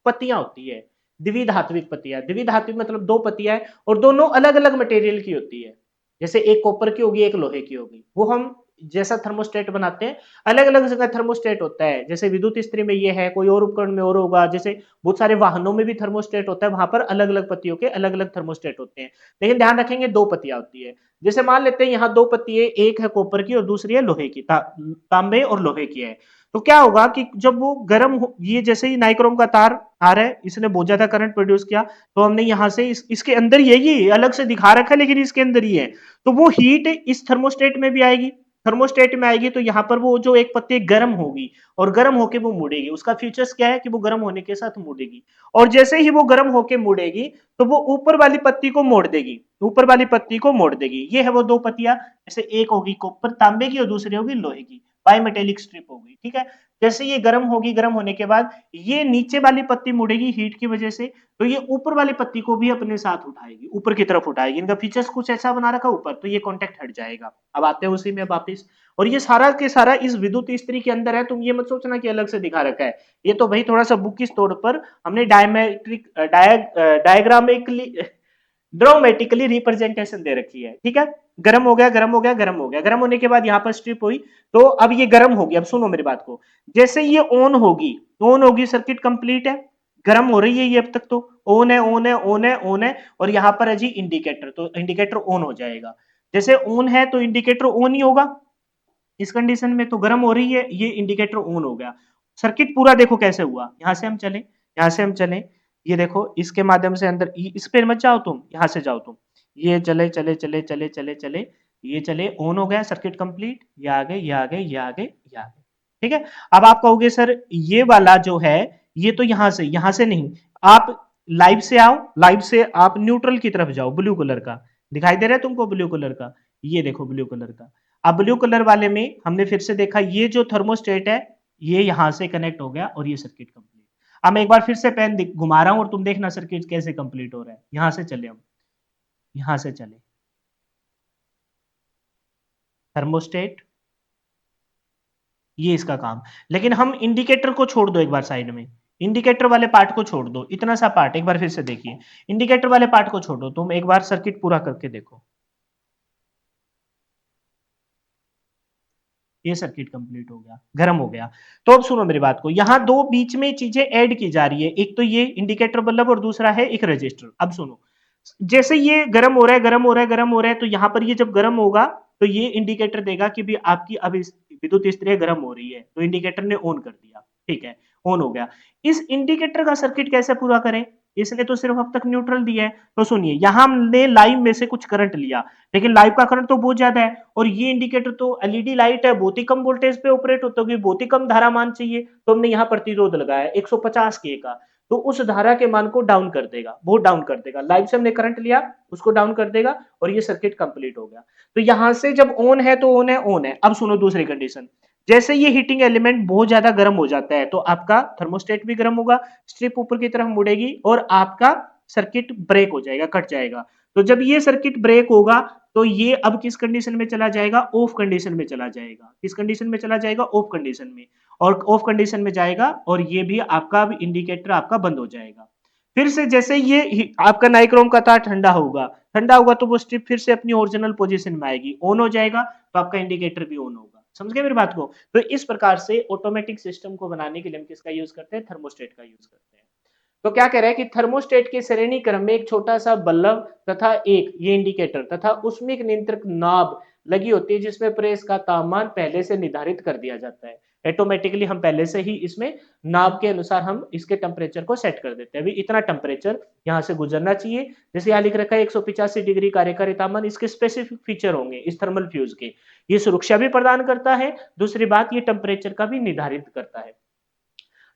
पत्तियां होती है, द्विधात्विक पत्तियां, द्विधात्विक मतलब दो पत्तियां है और दोनों अलग अलग मटेरियल की होती है, जैसे एक कॉपर की होगी एक लोहे की होगी, वो हम जैसा थर्मोस्टेट बनाते हैं, अलग अलग जगह थर्मोस्टेट होता है, जैसे विद्युत स्त्री में ये है, कोई और उपकरण में और होगा, जैसे बहुत सारे वाहनों में भी थर्मोस्टेट होता है, वहां पर अलग अलग पत्तियों के अलग अलग थर्मोस्टेट होते हैं, लेकिन ध्यान रखेंगे दो पत्तियां होती है। जैसे मान लेते हैं यहाँ दो पत्ती है, एक है कॉपर की और दूसरी है लोहे की, तांबे और लोहे की है। तो क्या होगा कि जब वो गर्म हो, ये जैसे ही नाइक्रोम का तार आ रहा है, इसने बहुत ज्यादा करंट प्रोड्यूस किया, तो हमने यहाँ से इसके अंदर यही अलग से दिखा रखा है लेकिन इसके अंदर ही है, तो वो हीट इस थर्मोस्टेट में भी आएगी, थर्मोस्टेट में आएगी, तो यहाँ पर वो जो एक पत्ती गर्म होगी और गर्म होके वो मुड़ेगी, उसका फीचर्स क्या है कि वो गर्म होने के साथ मुड़ेगी, और जैसे ही वो गर्म होके मुड़ेगी तो वो ऊपर वाली पत्ती को मोड़ देगी, ऊपर वाली पत्ती को मोड़ देगी। ये है वो दो पत्तियां, जैसे एक होगी कॉपर तांबे की और दूसरी होगी लोहे की, बाई मेटेलिक स्ट्रिप होगी, ठीक है। जैसे ये गर्म होगी, गर्म होने के बाद ये नीचे वाली पत्ती मुड़ेगी हीट की वजह से, तो ये ऊपर वाली पत्ती को भी अपने साथ उठाएगी, ऊपर की तरफ उठाएगी, इनका फीचर्स कुछ ऐसा बना रखा ऊपर, तो ये कॉन्टेक्ट हट जाएगा। अब आते हैं उसी में वापिस, और ये सारा के सारा इस विद्युत स्त्री के अंदर है, तुम ये मत सोचना कि अलग से दिखा रखा है, ये तो भाई थोड़ा सा बुकिश तौर पर हमने डायग्रामिकली ड्रोमेटिकली रिप्रेजेंटेशन दे रखी है, ठीक है। गर्म हो गया, गर्म हो गया, गर्म हो गया, गर्म होने के बाद यहाँ पर स्ट्रिप हुई, तो अब ये गर्म होगी। अब सुनो मेरी बात को, जैसे ये ऑन होगी, ऑन होगी, सर्किट कंप्लीट है, गर्म हो रही है ये, अब तक तो ऑन है, ऑन है, ऑन है, ऑन है, और यहाँ पर है जी इंडिकेटर, तो इंडिकेटर ऑन हो जाएगा। जैसे ऑन है तो इंडिकेटर ऑन ही होगा, इस कंडीशन में तो गर्म हो रही है, ये इंडिकेटर ऑन हो गया। सर्किट पूरा देखो कैसे हुआ, यहां से हम चले, यहां से हम चले, ये देखो इसके माध्यम से अंदर, इस पे मत जाओ तुम, यहां से जाओ तुम, ये चले चले चले चले चले चले, ये चले, ऑन हो गया, सर्किट कंप्लीट, ये आ गए, ये आ गए, ये आ गए, ये आ गए, ठीक है। अब आप कहोगे सर ये वाला जो है, ये तो यहां से नहीं, आप लाइव से आओ, लाइव से आप न्यूट्रल की तरफ जाओ, ब्लू कलर का दिखाई दे रहा है तुमको, ब्लू कलर का, ये देखो ब्लू कलर का। अब ब्लू कलर वाले में हमने फिर से देखा, ये जो थर्मोस्टेट है ये यहां से कनेक्ट हो गया और ये सर्किट कंप्लीट। अब मैं एक बार फिर से पेन घुमा रहा हूं और तुम देखना सर्किट कैसे कंप्लीट हो रहा है, यहां से चले हम, यहां से चले, थर्मोस्टेट, ये इसका काम। लेकिन हम इंडिकेटर को छोड़ दो एक बार साइड में, इंडिकेटर वाले पार्ट को छोड़ दो, इतना सा पार्ट एक बार फिर से देखिए, इंडिकेटर वाले पार्ट को छोड़ो, तुम एक बार सर्किट पूरा करके देखो, ये सर्किट कंप्लीट हो गया, गर्म हो गया। तो अब सुनो मेरी बात को, यहां दो बीच में चीजें ऐड की जा रही है, एक तो ये इंडिकेटर बल्ब और दूसरा है एक रजिस्टर। अब सुनो, जैसे ये गर्म हो रहा है, गर्म हो रहा है, गर्म हो रहा है, तो यहां पर ये जब गर्म होगा तो ये इंडिकेटर देगा कि भी आपकी अब विद्युत स्त्रियां गर्म हो रही है, तो इंडिकेटर ने ऑन कर दिया, ठीक है, ऑन हो गया। इस इंडिकेटर का सर्किट कैसे पूरा करें, इसने तो सिर्फ अब तक न्यूट्रल दिया है। तो सुनिए, यहां हमने लाइव में से कुछ करंट लिया, लेकिन लाइव का करंट तो बहुत ज्यादा है, और ये इंडिकेटर तो एलईडी लाइट है, बहुत ही कम वोल्टेज पे ऑपरेट होता है, बहुत ही कम धारा मान चाहिए, तो हमने यहाँ प्रतिरोध लगाया 150 के का, तो उस धारा के मान को डाउन कर देगा, बहुत डाउन कर देगा, लाइव से हमने करंट लिया उसको डाउन कर देगा, और ये सर्किट कंप्लीट हो गया। तो यहां से जब ऑन है तो ऑन है, ऑन है। अब सुनो दूसरी कंडीशन, जैसे ये हीटिंग एलिमेंट बहुत ज्यादा गर्म हो जाता है तो आपका थर्मोस्टेट भी गर्म होगा, स्ट्रिप ऊपर की तरफ मुड़ेगी और आपका सर्किट ब्रेक हो जाएगा, कट जाएगा। तो जब ये सर्किट ब्रेक होगा तो ये अब किस कंडीशन में चला जाएगा, ऑफ कंडीशन में चला जाएगा। किस कंडीशन में चला जाएगा, ऑफ कंडीशन में, और ऑफ कंडीशन में जाएगा, और ये भी आपका इंडिकेटर आपका बंद हो जाएगा। फिर से जैसे ये आपका नाइक्रोम का तार ठंडा होगा, ठंडा होगा तो वो स्ट्रिप फिर से अपनी ओरिजिनल पोजीशन में आएगी, ऑन हो जाएगा, तो आपका इंडिकेटर भी ऑन होगा। समझ गए मेरी बात को। तो इस प्रकार से ऑटोमेटिक सिस्टम को बनाने के लिए हम किसका यूज करते हैं, थर्मोस्टेट का यूज करते हैं। तो क्या कह रहा है कि थर्मोस्टेट के श्रेणी क्रम में एक छोटा सा बल्ब तथा एक ये इंडिकेटर तथा उसमें एक नियंत्रक नाब लगी होती है, जिसमें प्रेस का तापमान पहले से निर्धारित कर दिया जाता है। ऑटोमेटिकली हम पहले से ही इसमें नाब के अनुसार हम इसके टेम्परेचर को सेट कर देते हैं, अभी इतना टेम्परेचर यहाँ से गुजरना चाहिए। जैसे यहाँ लिख रखा है 185 डिग्री कार्यकारी तापमान, इसके स्पेसिफिक फीचर होंगे इस थर्मल फ्यूज के, ये सुरक्षा भी प्रदान करता है, दूसरी बात ये टेम्परेचर का भी निर्धारित करता है।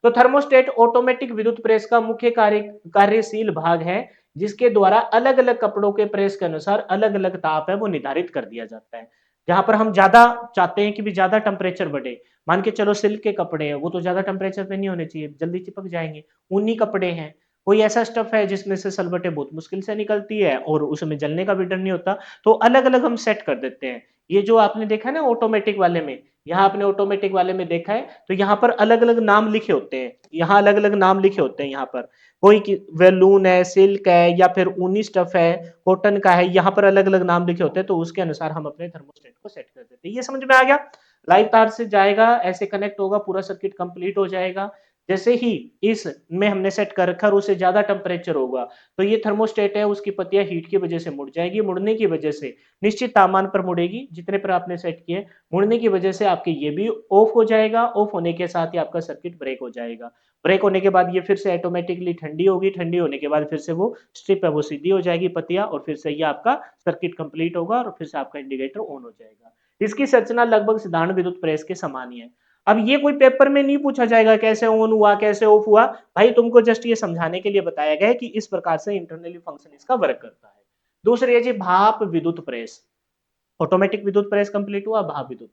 तो थर्मोस्टेट ऑटोमेटिक विद्युत प्रेस का मुख्य कार्यशील भाग है, जिसके द्वारा अलग अलग कपड़ों के प्रेस के अनुसार अलग अलग ताप है वो निर्धारित कर दिया जाता है। जहां पर हम ज्यादा चाहते हैं कि भी ज्यादा टेम्परेचर बढ़े, मान के चलो सिल्क के कपड़े हैं, वो तो ज्यादा टेम्परेचर पे नहीं होने चाहिए, जल्दी चिपक जाएंगे। ऊनी कपड़े हैं, कोई ऐसा स्टफ है जिसमें से सलबटे बहुत मुश्किल से निकलती है और उसमें जलने का भी डर नहीं होता, तो अलग अलग हम सेट कर देते हैं। ये जो आपने देखा है ना ऑटोमेटिक वाले में, यहाँ आपने ऑटोमेटिक वाले में देखा है, तो यहाँ पर अलग अलग नाम लिखे होते हैं, यहाँ अलग अलग नाम लिखे होते हैं, यहाँ पर कोई वेलून है, सिल्क है, या फिर ऊनी स्टफ है, कॉटन का है, यहाँ पर अलग अलग नाम लिखे होते हैं, तो उसके अनुसार हम अपने थर्मोस्टेट को सेट कर देते हैं। ये समझ में आ गया। लाइव तार से जाएगा, ऐसे कनेक्ट होगा, पूरा सर्किट कंप्लीट हो जाएगा। जैसे ही इस में हमने सेट कर रखा और उससे ज्यादा टेम्परेचर होगा, तो ये थर्मोस्टेट है उसकी पत्तियां हीट की वजह से मुड़ जाएगी, मुड़ने की वजह से निश्चित तापमान पर मुड़ेगी जितने पर आपने सेट किए, मुड़ने की वजह से आपके ये भी ऑफ हो जाएगा, ऑफ होने के साथ ही आपका सर्किट ब्रेक हो जाएगा। ब्रेक होने के बाद ये फिर से ऑटोमेटिकली ठंडी होगी, ठंडी होने के बाद फिर से वो स्ट्रिप है वो सीधी हो जाएगी पत्तियां, और फिर से ये आपका सर्किट कंप्लीट होगा और फिर से आपका इंडिकेटर ऑन हो जाएगा। इसकी संरचना लगभग साधारण विद्युत प्रेस के समान ही है। अब ये कोई पेपर में नहीं पूछा जाएगा कैसे ऑन हुआ कैसे ऑफ हुआ, भाई तुमको जस्ट ये समझाने के लिए बताया गया है कि इस प्रकार से इंटरनली फंक्शन इसका वर्क करता है। दूसरी है जी भाप विद्युत प्रेस। ऑटोमेटिक विद्युत प्रेस कंप्लीट हुआ, भाप विद्युत।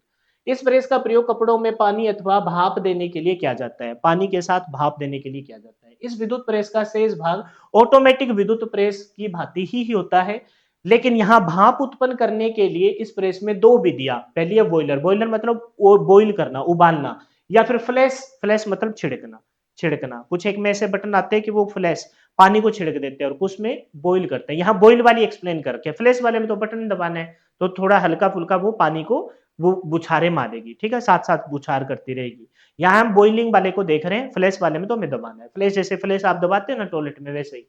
इस प्रेस का प्रयोग कपड़ों में पानी अथवा भाप देने के लिए किया जाता है, पानी के साथ भाप देने के लिए किया जाता है। इस विद्युत प्रेस का शेष भाग ऑटोमेटिक विद्युत प्रेस की भांति ही होता है, लेकिन यहाँ भाप उत्पन्न करने के लिए इस प्रेस में दो विधियां, पहली है बॉयलर, बॉयलर मतलब बॉईल करना, उबालना, या फिर फ्लैश, फ्लैश मतलब छिड़कना, छिड़कना। कुछ एक में ऐसे बटन आते हैं कि वो फ्लैश पानी को छिड़क देते हैं और कुछ में बॉईल करते हैं। यहाँ बॉईल वाली एक्सप्लेन करके, फ्लैश वाले में तो बटन दबाना है, तो थोड़ा हल्का फुल्का वो पानी को वो बुछारे मारेगी, ठीक है, साथ साथ बुछार करती रहेगी। यहाँ हम बॉइलिंग वाले को देख रहे हैं, फ्लैश वाले में तो हमें दबाना है, फ्लैश जैसे फ्लैश आप दबाते हैं ना टॉयलेट में वैसे ही।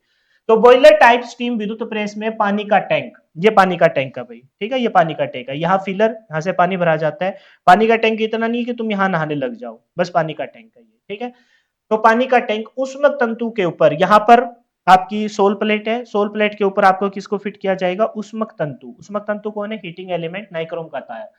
तो बॉयलर टाइप स्टीम विद्युत प्रेस में पानी का टैंक, ये पानी का टैंक है भाई, ठीक है, ये पानी का टैंक है, यहाँ फिलर, यहाँ से पानी भरा जाता है। पानी का टैंक इतना नहीं कि तुम यहाँ नहाने लग जाओ, बस पानी का टैंक है ये, ठीक है। तो पानी का टैंक उष्मक तंतु के ऊपर, यहाँ पर आपकी सोल प्लेट है, सोल प्लेट के ऊपर आपको किसको फिट किया जाएगा, उष्मक तंतु। उष्मक तंतु कौन है, हीटिंग एलिमेंट नाइक्रोम का तार।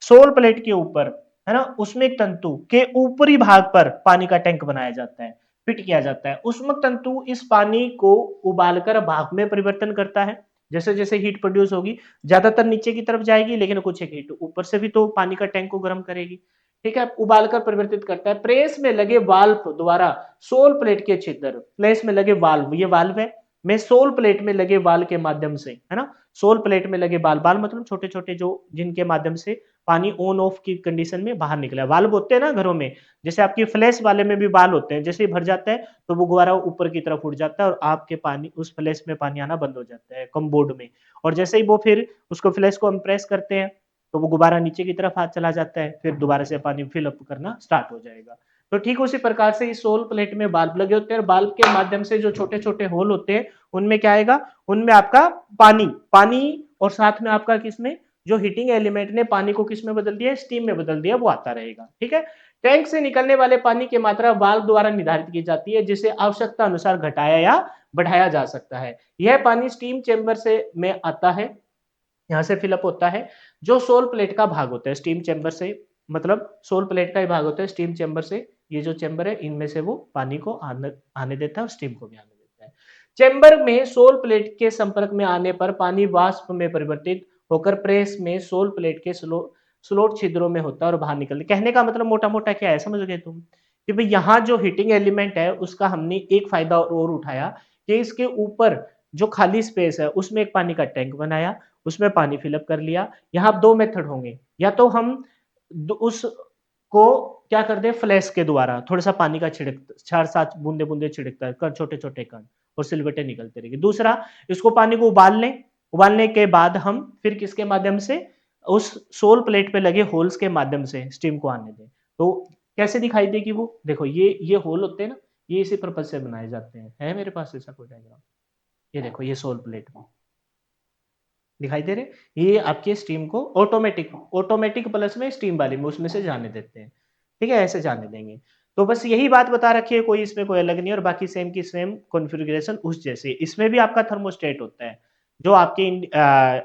सोल प्लेट के ऊपर है ना, उष्मिक तंतु के ऊपरी भाग पर पानी का टैंक बनाया जाता है, फिट किया जाता है। उष्मक तंतु इस पानी को उबालकर भाप में परिवर्तन करता है, जैसे जैसे हीट प्रोड्यूस होगी ज्यादातर नीचे की तरफ जाएगी, लेकिन कुछ एक हीट ऊपर से भी तो पानी का टैंक को गर्म करेगी, ठीक है, उबालकर परिवर्तित करता है। प्रेस में लगे वाल्व द्वारा सोल प्लेट के छिद्र, प्रेस में लगे वाल्व, ये वाल्व है, मैं सोल प्लेट में लगे वाल्व के माध्यम से, है ना, सोल प्लेट में लगे बाल, बाल मतलब छोटे छोटे जो जिनके माध्यम से पानी ऑन ऑफ की कंडीशन में बाहर निकला है। वाल्व होते हैं ना घरों में, जैसे आपकी फ्लैश वाले में भी बाल होते हैं, जैसे ही भर जाता है तो वो गुब्बारा ऊपर की तरफ उठ जाता है और आपके पानी उस फ्लैश में पानी आना बंद हो जाता है कम बोर्ड में। और जैसे ही वो फिर उसको फ्लैश को हम प्रेस करते हैं तो वो गुब्बारा नीचे की तरफ हाथ चला जाता है, फिर दोबारा से पानी फिल अप करना स्टार्ट हो जाएगा। तो ठीक उसी प्रकार से इस सोल प्लेट में बाल्ब लगे होते हैं और बाल्ब के माध्यम से जो छोटे छोटे होल होते हैं उनमें क्या आएगा, उनमें आपका पानी पानी और साथ में आपका किसमें, जो हीटिंग एलिमेंट ने पानी को किस में बदल दिया, स्टीम में बदल दिया, वो आता रहेगा। ठीक है। टैंक से निकलने वाले पानी की मात्रा वाल्व द्वारा निर्धारित की जाती है, जिसे आवश्यकता अनुसार घटाया या बढ़ाया जा सकता है। यह पानी स्टीम चेंबर से में आता है, यहाँ से फिलअप होता है, जो सोल प्लेट का भाग होता है स्टीम चेंबर से, मतलब सोल प्लेट का ही भाग होता है स्टीम चेंबर से। ये जो चेंबर है इनमें से वो पानी को आने देता है और स्टीम को भी आने देता है। चेंबर में सोल प्लेट के संपर्क में आने पर पानी वाष्प में परिवर्तित होकर प्रेस में सोल प्लेट के स्लोट छिद्रों में होता है और बाहर निकलता है। कहने का मतलब मोटा मोटा क्या है, समझ गए तुम, कि भाई यहाँ जो हीटिंग एलिमेंट है उसका हमने एक फायदा और उठाया कि इसके ऊपर जो खाली स्पेस है उसमें एक पानी का टैंक बनाया, उसमें पानी फिलअप कर लिया। यहाँ दो मेथड होंगे, या तो हम उसको क्या कर दे, फ्लैश के द्वारा थोड़ा सा पानी का छिड़क, 4-7 बूंदे बूंदे छिड़कता कर, छोटे छोटे कण, और सिलबटे निकलते रहेंगे। दूसरा, इसको पानी को उबाल लें, उबालने के बाद हम फिर किसके माध्यम से, उस सोल प्लेट पे लगे होल्स के माध्यम से स्टीम को आने दें। तो कैसे दिखाई देगी वो, देखो ये होल होते हैं ना, ये इसी पर्पज से बनाए जाते हैं। है मेरे पास ऐसा कोई डायग्राम, ये देखो ये सोल प्लेट में दिखाई दे रहे, ये आपके स्टीम को ऑटोमेटिक ऑटोमेटिक प्लस में स्टीम वाले में उसमें से जाने देते हैं। ठीक है, ऐसे जाने देंगे। तो बस यही बात बता रखी है, कोई इसमें कोई अलग नहीं है, और बाकी सेम की सेम कॉन्फ़िगरेशन उस जैसे। इसमें भी आपका थर्मोस्टेट होता है जो आपके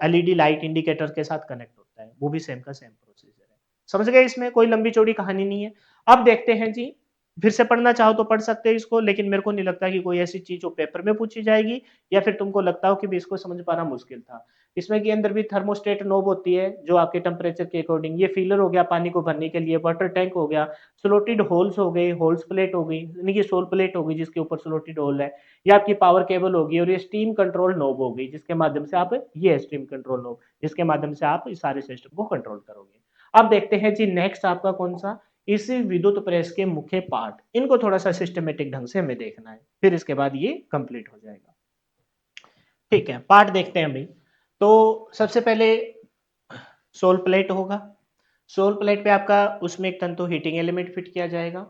एलईडी लाइट इंडिकेटर के साथ कनेक्ट होता है, वो भी सेम का सेम प्रोसीजर है। समझ गए, इसमें कोई लंबी चौड़ी कहानी नहीं है। अब देखते हैं जी, फिर से पढ़ना चाहो तो पढ़ सकते हैं इसको, लेकिन मेरे को नहीं लगता कि कोई ऐसी चीज जो पेपर में पूछी जाएगी या फिर तुमको लगता हो कि भी इसको समझ पाना मुश्किल था। इसमें के अंदर भी थर्मोस्टेट नोब होती है जो आपके टेम्परेचर के अकॉर्डिंग, ये फीलर हो गया पानी को भरने के लिए, वाटर टैंक हो गया, स्लोटेड होल्स हो गए, होल्स प्लेट हो गई, यानी कि सोल प्लेट हो गई जिसके ऊपर स्लोटेड होल है, ये आपकी पावर केबल होगी, और ये स्टीम कंट्रोल नोब हो गई जिसके माध्यम से आप, ये स्टीम कंट्रोल नोब जिसके माध्यम से आप इस सारे सिस्टम को कंट्रोल करोगे। अब देखते हैं जी नेक्स्ट आपका कौन सा, इसी विद्युत प्रेस के मुख्य पार्ट, इनको थोड़ा सा सिस्टमेटिक ढंग से हमें देखना है, फिर इसके बाद ये कंप्लीट हो जाएगा। ठीक है, पार्ट देखते हैं भाई। तो सबसे पहले सोल प्लेट होगा, सोल प्लेट पे आपका उसमें एक तंतु हीटिंग एलिमेंट फिट किया जाएगा।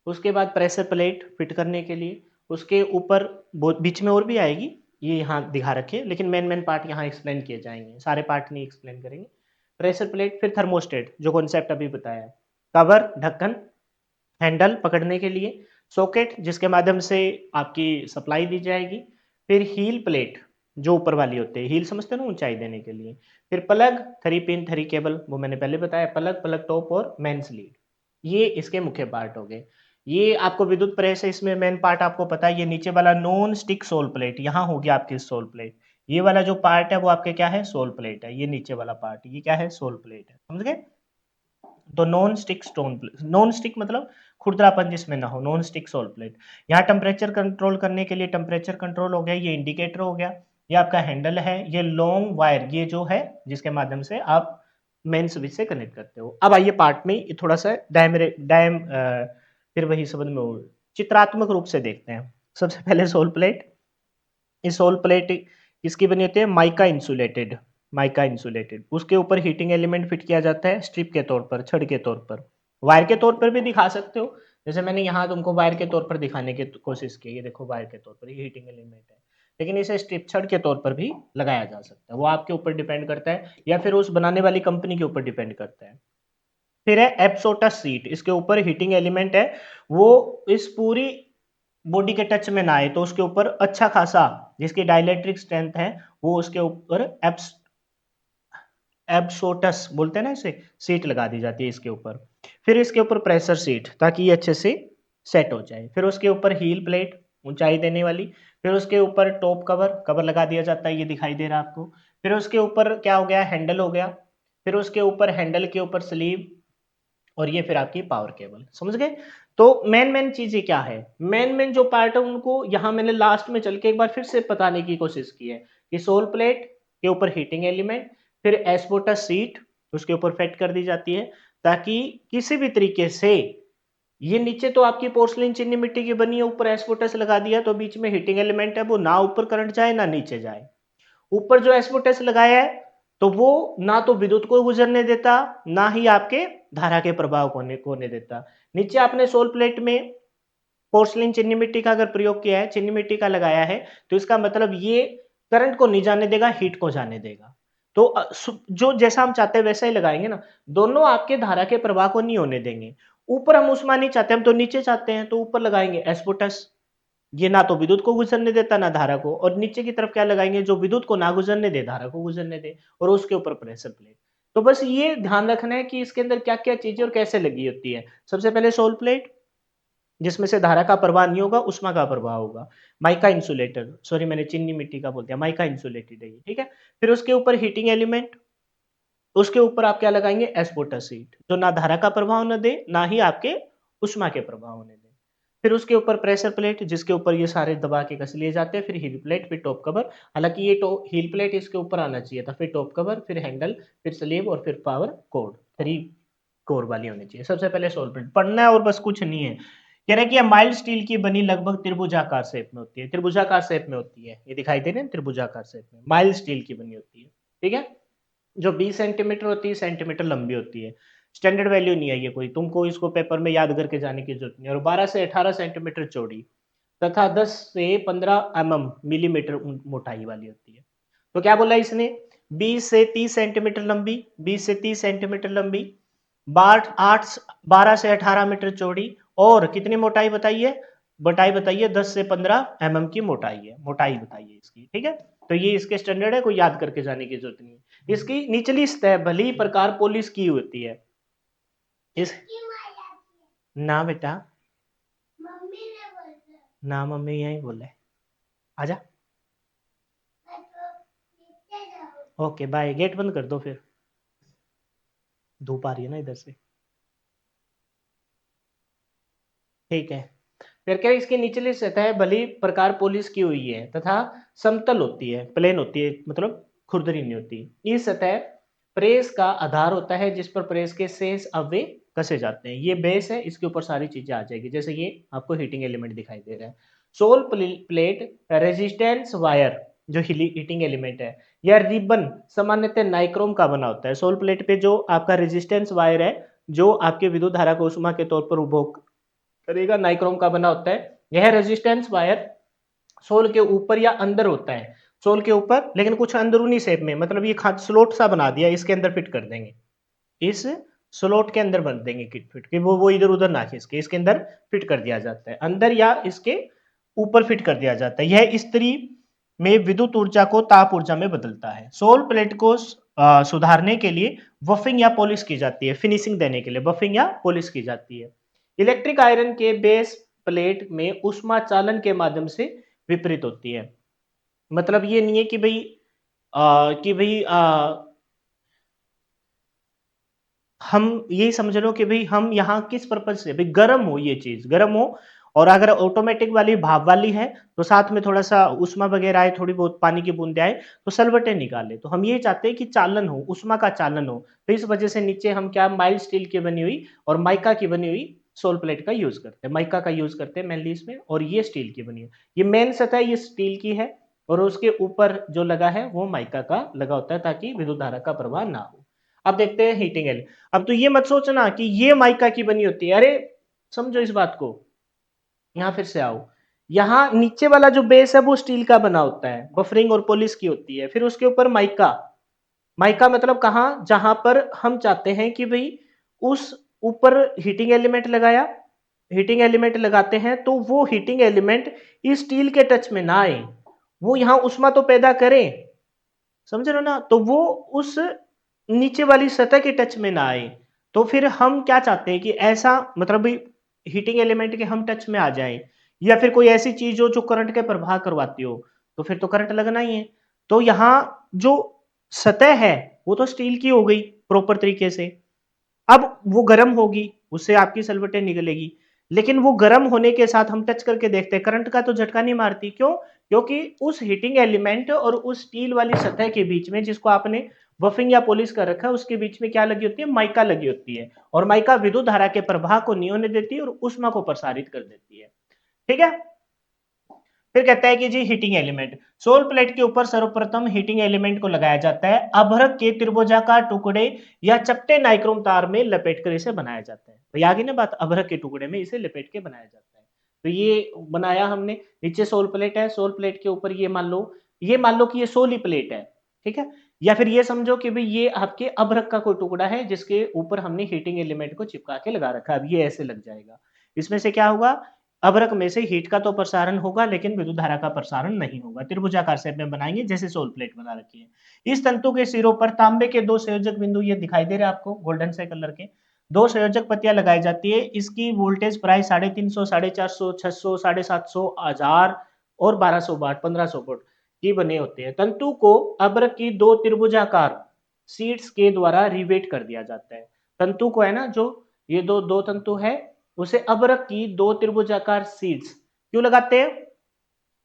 उसके बाद प्रेशर प्लेट फिट करने के लिए उसके ऊपर बीच में और भी आएगी, ये यहाँ दिखा रखे, लेकिन मेन मेन पार्ट यहाँ एक्सप्लेन किए जाएंगे, सारे पार्ट नहीं एक्सप्लेन करेंगे। प्रेशर प्लेट, फिर थर्मोस्टेट जो कॉन्सेप्ट अभी बताया, कवर ढक्कन, हैंडल पकड़ने के लिए, सॉकेट जिसके माध्यम से आपकी सप्लाई दी जाएगी, फिर हील प्लेट जो ऊपर वाली होती है, हील समझते हो ना, ऊंचाई देने के लिए, फिर प्लग, 3 पिन 3 केबल, वो मैंने पहले बताया, प्लग, प्लग टॉप और मेंस लीड, ये इसके मुख्य पार्ट हो गए। ये आपको विद्युत प्रेस है, इसमें मेन पार्ट आपको पता है, ये नीचे वाला नॉन स्टिक सोल प्लेट, यहाँ होगी आपकी सोल प्लेट, ये वाला जो पार्ट है वो आपके क्या है, सोल प्लेट है, ये नीचे वाला पार्ट ये क्या है, सोल प्लेट है, समझ गए। तो non stick stone plate, non stick मतलब खुरदरापन जिसमें ना हो, नॉन स्टिक सोल प्लेट। यहाँ टेम्परेचर कंट्रोल करने के लिए टेम्परेचर कंट्रोल हो गया, ये इंडिकेटर हो गया, ये आपका हैंडल है, ये लॉन्ग वायर ये जो है जिसके माध्यम से आप मेन स्विच से कनेक्ट करते हो। अब आइए पार्ट में थोड़ा सा फिर वही समझ में चित्रात्मक रूप से देखते हैं। सबसे पहले सोल प्लेट, ये सोल प्लेट किसकी बनी होती है, माइका इंसुलेटेड, माइका इंसुलेटेड, उसके ऊपर हीटिंग एलिमेंट फिट किया जाता है स्ट्रिप के तौर पर, छड़ के तौर पर, वायर के तौर पर भी दिखा सकते हो, जैसे मैंने यहाँ तुमको वायर के तौर पर दिखाने की कोशिश की, ये देखो वायर के तौर पर ये हीटिंग एलिमेंट है, लेकिन इसे स्ट्रिप छड़ के तौर पर भी लगाया जा सकता है, वो आपके ऊपर डिपेंड करता है या फिर उस बनाने वाली कंपनी के ऊपर डिपेंड करता है। फिर है एप्सोटस सीट, इसके ऊपर हीटिंग एलिमेंट है, वो इस पूरी बॉडी के टच में ना आए तो उसके ऊपर अच्छा खासा जिसकी डाइलेक्ट्रिक स्ट्रेंथ है वो उसके ऊपर एब्सोटस बोलते हैं ना इसे, सीट लगा दी जाती है इसके ऊपर। फिर इसके ऊपर प्रेशर सीट ताकि ये अच्छे से सेट हो जाए। फिर उसके ऊपर हील प्लेट ऊंचाई देने वाली, फिर उसके ऊपर टॉप कवर कवर लगा दिया जाता है, ये दिखाई दे रहा है आपको। फिर उसके ऊपर क्या हो गया, हैंडल हो गया, फिर उसके ऊपर हैंडल के ऊपर स्लीव, और ये फिर आपकी पावर केबल, समझ गए। तो मेन मेन चीजें क्या है, मेन मेन जो पार्ट है उनको यहाँ मैंने लास्ट में चल के एक बार फिर से बताने की कोशिश की है कि सोल प्लेट, के ऊपर हीटिंग एलिमेंट, फिर एस्बेस्टस शीट उसके ऊपर फिट कर दी जाती है ताकि किसी भी तरीके से ये नीचे तो आपकी पोर्सलिन चीनी मिट्टी की बनी है, ऊपर एस्बेस्टस लगा दिया तो बीच में हीटिंग एलिमेंट है, वो ना ऊपर करंट जाए ना नीचे जाए। ऊपर जो एस्बेस्टस लगाया है तो वो ना तो विद्युत को गुजरने देता, ना ही आपके धारा के प्रभाव को होने देता। नीचे आपने सोल प्लेट में पोर्सलिन चीनी मिट्टी का अगर प्रयोग किया है, चीनी मिट्टी का लगाया है, तो इसका मतलब ये करंट को नहीं जाने देगा, हीट को जाने देगा। तो जो जैसा हम चाहते हैं वैसा ही लगाएंगे ना, दोनों आपके धारा के प्रवाह को नहीं होने देंगे। ऊपर हम उष्मा नहीं चाहते, हम तो नीचे चाहते हैं, तो ऊपर लगाएंगे एस्बेस्टस, ये ना तो विद्युत को गुजरने देता ना धारा को, और नीचे की तरफ क्या लगाएंगे जो विद्युत को ना गुजरने दे धारा को गुजरने दे, और उसके ऊपर प्रेशर प्लेट। तो बस ये ध्यान रखना है कि इसके अंदर क्या क्या चीजें और कैसे लगी होती है। सबसे पहले सोल प्लेट जिसमें से धारा का प्रवाह नहीं होगा, उष्मा का प्रवाह होगा। माइका इंसुलेटर, सॉरी मैंने चीनी मिट्टी का बोल दिया, माइका इंसुलेटेड है ये, ठीक है। फिर उसके ऊपर हीटिंग एलिमेंट, उसके ऊपर आप क्या लगाएंगे एस्बेस्टस शीट, जो ना धारा का प्रभाव न दे ना ही आपके उष्मा के प्रभाव होने दे। फिर उसके ऊपर प्रेशर प्लेट जिसके ऊपर ये सारे दबा के कस लिए जाते हैं, फिर हील प्लेट, फिर टॉप कवर। हालांकि ये हील प्लेट इसके ऊपर आना चाहिए था, फिर टॉप कवर, फिर हैंडल, फिर स्लीव और फिर पावर कोड, 3 कोर वाली होनी चाहिए। सबसे पहले सोल प्लेट पढ़ना है और बस कुछ नहीं है। कह रहे कि ये माइल्ड स्टील की बनी लगभग त्रिभुजाकार शेप में होती है, त्रिभुजाकार शेप में होती है, ये दिखाई दे रहे हैं त्रिभुजाकार शेप में माइल्ड स्टील की बनी होती है, ठीक है। जो 20 सेंटीमीटर होती है, सेंटीमीटर लंबी होती है। स्टैंडर्ड वैल्यू नहीं है ये कोई, तुमको इसको पेपर में याद करके जाने की जरूरत नहीं है। और 12 से 18 सेंटीमीटर चौड़ी तथा 10 से 15 मिलीमीटर मोटाई वाली होती है। तो क्या बोला इसने, 20 से 30 सेंटीमीटर लंबी, 20 से 30 सेंटीमीटर लंबी, 12 से 18 मीटर चौड़ी, और कितनी मोटाई बताइए, मोटाई बताइए 10 से 15 की मोटाई है, मोटाई बताइए इसकी, ठीक है। तो ये इसके स्टैंडर्ड है, कोई याद करके जाने की जरूरत नहीं है। इसकी निचली सतह भली ही प्रकार पॉलिश की होती है। इस ना बेटा, ना मम्मी यही बोले, आजा, ओके बाय, गेट बंद कर दो फिर, धूप आ रही है ना इधर से, ठीक है। फिर क्या इसकी निचली सतह भली प्रकार पॉलिश की हुई है तथा समतल होती है, प्लेन होती है, मतलब खुरदरी नहीं होती। इस सतह प्रेस का आधार होता है जिस पर प्रेस के शेष अवयव कसे जाते हैं। ये बेस है, इसके ऊपर सारी चीजें आ जाएगी। जैसे ये आपको हीटिंग एलिमेंट दिखाई दे रहा है, सोल प्लेट रेजिस्टेंस वायर जो हीटिंग एलिमेंट है, या रिबन सामान्यतः नाइक्रोम का बना होता है। सोल प्लेट पे जो आपका रेजिस्टेंस वायर है जो आपके विद्युत धारा को उष्मा के तौर पर उपभोग करेगा, नाइक्रोम का बना होता है। यह रेजिस्टेंस वायर सोल के ऊपर या अंदर होता है, सोल के ऊपर लेकिन कुछ अंदरूनी शेप में, मतलब ये स्लोट सा बना दिया, इसके अंदर फिट कर देंगे, इस स्लोट के अंदर बन देंगे किट फिट कि वो इधर उधर ना खिसके, इसके अंदर फिट कर दिया जाता है, अंदर या इसके ऊपर फिट कर दिया जाता है। यह स्त्री में विद्युत ऊर्जा को ताप ऊर्जा में बदलता है। सोल प्लेट को सुधारने के लिए बफिंग या पॉलिश की जाती है, फिनिशिंग देने के लिए बफिंग या पॉलिश की जाती है। इलेक्ट्रिक आयरन के बेस प्लेट में ऊष्मा चालन के माध्यम से विपरीत होती है। मतलब ये नहीं है कि भाई हम यही समझ लो कि भाई हम यहाँ किस पर्पज से, भाई गर्म हो, ये चीज गर्म हो, और अगर ऑटोमेटिक वाली भाप वाली है तो साथ में थोड़ा सा उष्मा वगैरह आए, थोड़ी बहुत पानी की बूंदे आए तो सलवटें निकाले। तो हम ये चाहते हैं कि चालन हो, उष्मा का चालन हो, तो इस वजह से नीचे हम क्या माइल्ड स्टील की बनी हुई और माइका की बनी हुई सोल प्लेट का यूज करते हैं, माइका का यूज करते हैं मेनली इसमें, और ये स्टील की बनी है। ये मेन सतह ये स्टील की है और उसके ऊपर जो लगा है वो माइका का लगा होता है ताकि विद्युत धारा का प्रवाह ना हो। अब देखते हैं हीटिंग एल। अब तो ये मत सोचना कि ये माइका की बनी होती है, अरे समझो इस बात को, यहां फिर से आओ, यहाँ नीचे वाला जो बेस है वो स्टील का बना होता है, बफरिंग और पॉलिश की होती है, फिर उसके ऊपर माइका, माइका मतलब कहां, जहां पर हम चाहते हैं कि भाई उस ऊपर हीटिंग एलिमेंट लगाया, हीटिंग एलिमेंट लगाते हैं तो वो हीटिंग एलिमेंट इस स्टील के टच में ना आए, वो यहां उष्मा तो पैदा करें, समझ रहे हो ना, तो वो उस नीचे वाली सतह के टच में ना आए। तो फिर हम क्या चाहते हैं कि ऐसा मतलब हीटिंग एलिमेंट के हम टच में आ जाएं, या फिर कोई ऐसी चीज हो जो करंट के प्रवाह करवाती हो, तो फिर तो करंट लगना ही है। तो यहाँ जो सतह है वो तो स्टील की हो गई प्रॉपर तरीके से, अब वो गर्म होगी, उससे आपकी सलवटें निकलेगी, लेकिन वो गर्म होने के साथ हम टच करके देखते हैं, करंट का तो झटका नहीं मारती। क्यों? क्योंकि उस हीटिंग एलिमेंट और उस स्टील वाली सतह के बीच में, जिसको आपने बफिंग या पॉलिश कर रखा है, उसके बीच में क्या लगी होती है? माइका लगी होती है। और माइका विद्युत धारा के प्रवाह को नहीं होने देती है और ऊष्मा को प्रसारित कर देती है। ठीक है। फिर कहता है कि जी हीटिंग एलिमेंट, सोल प्लेट के ऊपर सर्वप्रथम हीटिंग एलिमेंट को लगाया जाता है। अभ्रक के त्रिभुजाकार टुकड़े या चपटे नाइक्रोम तार में लपेट कर इसे बनाया जाता है। तो आ गई ना बात, अभ्रक के टुकड़े में इसे लपेट के बनाया जाता है। तो ये बनाया हमने, नीचे सोल प्लेट है, सोल प्लेट के ऊपर ये मान लो कि ये सोल ही प्लेट है। ठीक है। या फिर ये समझो कि भाई ये आपके अभ्रक का कोई टुकड़ा है जिसके ऊपर हमने हीटिंग एलिमेंट को चिपका के लगा रखा है। अब ये ऐसे लग जाएगा, इसमें से क्या होगा? अभ्रक में से हीट का तो प्रसारण होगा लेकिन विद्युत धारा का प्रसारण नहीं होगा। त्रिभुजाकार शेप में बनाएंगे जैसे सोल प्लेट बना रखी है। इस तंतु के सिरों पर तांबे के दो संयोजक बिंदु, ये दिखाई दे रहे हैं आपको गोल्डन से कलर के, दो संयोजक पत्तियां लगाई जाती है। इसकी वोल्टेज प्राय 350, 450, 600, 750, 1000 और 1200 वाट, 1500 वोल्ट की बने होते हैं। तंतु को अभ्रक की दो त्रिभुजाकार शीट्स के द्वारा रिवेट कर दिया जाता है। तंतु को है ना, जो ये दो दो तंतु है, उसे अभ्रक की दो त्रिभुजाकार शीट्स क्यों लगाते हैं?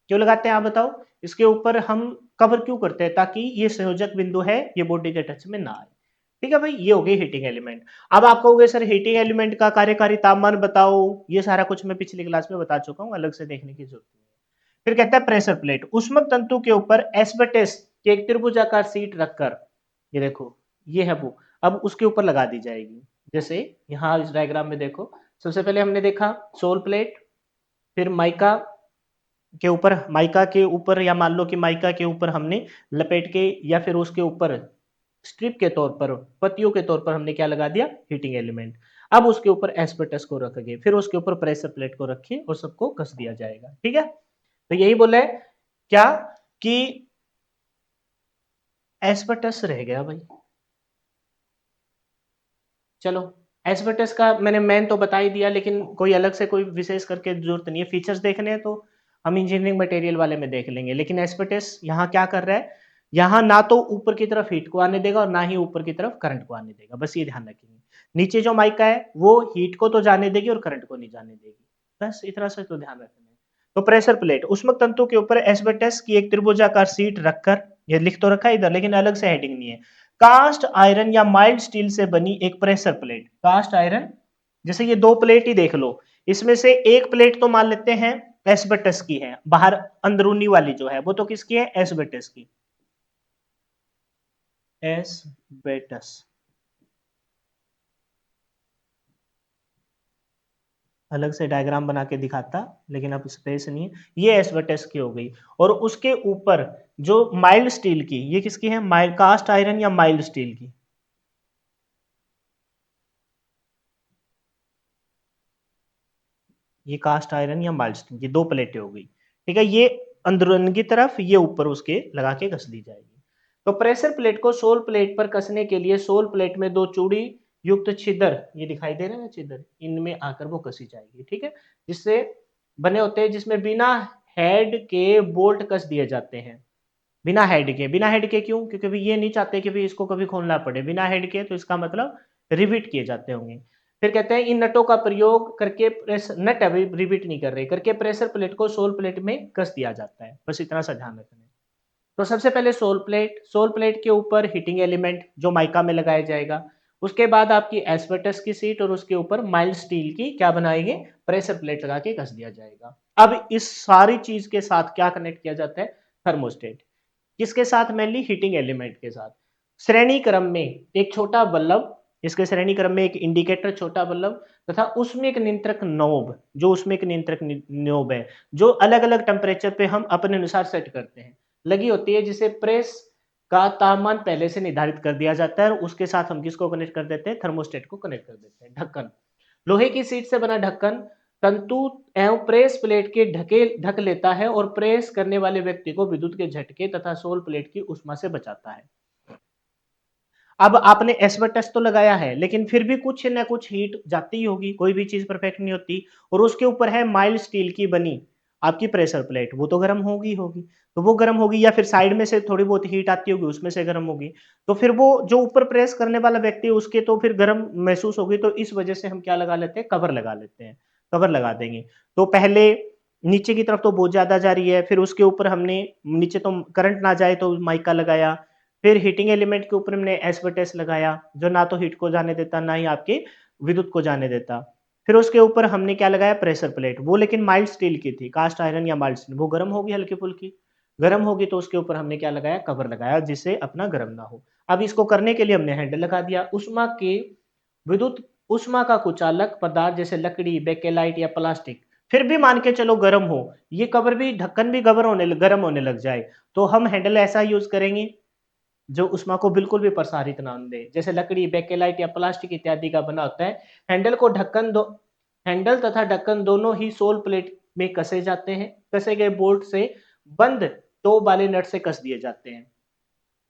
क्यों लगाते हैं आप बताओ? इसके ऊपर हम कवर क्यों करते हैं? ताकि ये संयोजक बिंदु है ये बॉडी के टच में ना आए। ठीक है भाई, ये हो गई हीटिंग एलिमेंट। अब आप कहोगे सर हीटिंग एलिमेंट का कार्यकारी तापमान बताओ, ये सारा कुछ मैं पिछली क्लास में बता चुका हूँ, अलग से देखने की जरूरत नहीं है। फिर कहता है प्रेशर प्लेट, उष्मक तंतु के ऊपर एस्बेस्टस की एक त्रिभुजाकार सीट रखकर, ये देखो ये है वो, अब उसके ऊपर लगा दी जाएगी। जैसे यहाँ इस डायग्राम में देखो, सबसे पहले हमने देखा सोल प्लेट, फिर माइका के ऊपर या मान लो कि माइका के ऊपर हमने लपेट के या फिर उसके ऊपर स्ट्रिप के तौर पर, पत्तियों के तौर पर हमने क्या लगा दिया? Heating element. अब उसके ऊपर एस्पेटस को रख गए, फिर उसके ऊपर प्रेशर प्लेट को रखिए और सबको कस दिया जाएगा। ठीक है। तो यही बोला है क्या कि एस्पेटस रह गया भाई। चलो, एस्बेस्टस का मैंने मेन तो बता ही दिया, लेकिन कोई अलग से कोई विशेष करके जरूरत नहीं है। फीचर्स देखने हैं तो हम इंजीनियरिंग मटेरियल वाले में देख लेंगे। लेकिन एस्बेस्टस यहाँ क्या कर रहा है? यहाँ ना तो ऊपर की तरफ हीट को आने देगा और ना ही ऊपर की तरफ करंट को आने देगा, बस ये ध्यान रखेंगे। नीचे जो माइका है वो हीट को तो जाने देगी और करंट को नहीं जाने देगी, बस इतना सा तो ध्यान रखना है। तो प्रेशर प्लेट, उष्मक तंतु के ऊपर एस्बेस्टस की एक त्रिभुजाकार सीट रखकर, ये लिख तो रखा है इधर लेकिन अलग से हेडिंग नहीं है। कास्ट आयरन या माइल्ड स्टील से बनी एक प्रेशर प्लेट, कास्ट आयरन, जैसे ये दो प्लेट ही देख लो, इसमें से एक प्लेट तो मान लेते हैं एस्बेस्टस की है, बाहर अंदरूनी वाली जो है वो तो किसकी है? एस्बेस्टस की, एस्बेस्टस। अलग से डायग्राम बना के दिखाता, लेकिन अब स्पेस नहीं है। ये एस्बेस्टस की हो गई, और उसके ऊपर जो माइल्ड स्टील की, ये किसकी है? माइल्ड कास्ट आयरन या माइल्ड स्टील की, ये कास्ट आयरन या माइल्ड स्टील की दो प्लेटें हो गई। ठीक है, ये अंदरूनी की तरफ, ये ऊपर उसके लगा के कस दी जाएगी। तो प्रेशर प्लेट को सोल प्लेट पर कसने के लिए सोल प्लेट में दो चूड़ी युक्त छिद्र, ये दिखाई दे रहे हैं ना छिद्र, इनमें आकर वो कसी जाएगी। ठीक है, जिससे बने होते हैं, जिसमें बिना हेड के बोल्ट कस दिए जाते हैं। बिना हेड के क्यों? क्योंकि भी ये नहीं चाहते कि भी इसको कभी खोलना पड़े। बिना हेड के तो इसका मतलब रिविट किए जाते होंगे। फिर कहते हैं इन नटों का प्रयोग करके, प्रेस नट अभी रिविट नहीं कर रहे, करके प्रेशर प्लेट को सोल प्लेट में कस दिया जाता है। बस इतना सा ध्यान रखना है। तो सबसे पहले सोल प्लेट के ऊपर हीटिंग एलिमेंट जो माइका में लगाया जाएगा। उसके बाद आपकी एस्बेस्टस की सीट और उसके ऊपर माइल्ड स्टील की क्या बनाएंगे? प्रेशर प्लेट लगा के कस दिया जाएगा। अब इस सारी चीज के साथ क्या कनेक्ट किया जाता है? थर्मोस्टेट। किसके साथ? मेनली हीटिंग एलिमेंट के साथ। श्रेणी क्रम में एक छोटा बल्ब, इसके श्रेणी क्रम में एक इंडिकेटर छोटा बल्ब, तथा उसमें एक नियंत्रक नोब, जो उसमें एक नियंत्रक नोब है, जो अलग अलग टेम्परेचर पे हम अपने अनुसार सेट करते हैं, लगी होती है, जिसे प्रेस का तापमान पहले से निर्धारित कर दिया जाता है। और उसके साथ हम किसको कनेक्ट कर देते हैं? थर्मोस्टेट को कनेक्ट कर देते हैं। ढक्कन, लोहे की सीट से बना ढक्कन तंतु एवं प्रेस प्लेट के ढक लेता है और प्रेस करने वाले व्यक्ति को विद्युत के झटके तथा सोल प्लेट की उष्मा से बचाता है। अब आपने एस्बेस्टस तो लगाया है, लेकिन फिर भी कुछ न कुछ हीट जाती ही होगी, कोई भी चीज परफेक्ट नहीं होती। और उसके ऊपर है माइल्ड स्टील की बनी आपकी प्रेशर प्लेट, वो तो गर्म होगी तो वो गर्म होगी, या फिर साइड में से थोड़ी बहुत हीट आती होगी उसमें से गर्म होगी। तो फिर वो जो ऊपर प्रेस करने वाला व्यक्ति है उसके तो फिर गर्म महसूस होगी, तो इस वजह से हम क्या लगा लेते हैं? कवर लगा लेते हैं। कवर लगा देंगे। तो पहले नीचे की तरफ तो बहुत ज़्यादा जा रही है, फिर उसके ऊपर हमने नीचे तो करंट ना जाए तो माइका लगाया, फिर हीटिंग एलिमेंट के ऊपर हमने एस्बेस्टस लगाया, जो ना तो हीट को जाने देता, ना ही आपके विद्युत को जाने देता। फिर उसके ऊपर हमने क्या लगाया, प्रेशर प्लेट, वो लेकिन माइल्ड स्टील की थी, कास्ट आयरन या माइल्ड स्टील, वो गर्म होगी हल्की-फुल्की, गर्म होगी तो उसके ऊपर हमने क्या लगाया, कवर लगाया, जिससे अपना गर्म ना हो। अब इसको करने के लिए हमने हैंडल लगा दिया। उष्मा के विद्युत ऊष्मा का कुचालक पदार्थ जैसे लकड़ी, बेकेलाइट या प्लास्टिक, फिर भी मान के चलो गर्म हो, ये कवर भी, ढक्कन भी गर्म होने लग जाए, तो हम हैंडल ऐसा यूज करेंगे जो ऊष्मा को बिल्कुल भी प्रसारित ना होने दे। जैसे लकड़ी, बेकेलाइट या प्लास्टिक इत्यादि का बना होता है। हैंडल तथा ढक्कन दोनों ही सोल प्लेट में कसे जाते हैं। कसे गए बोल्ट से बंद टॉप वाले नट से कस दिए जाते हैं।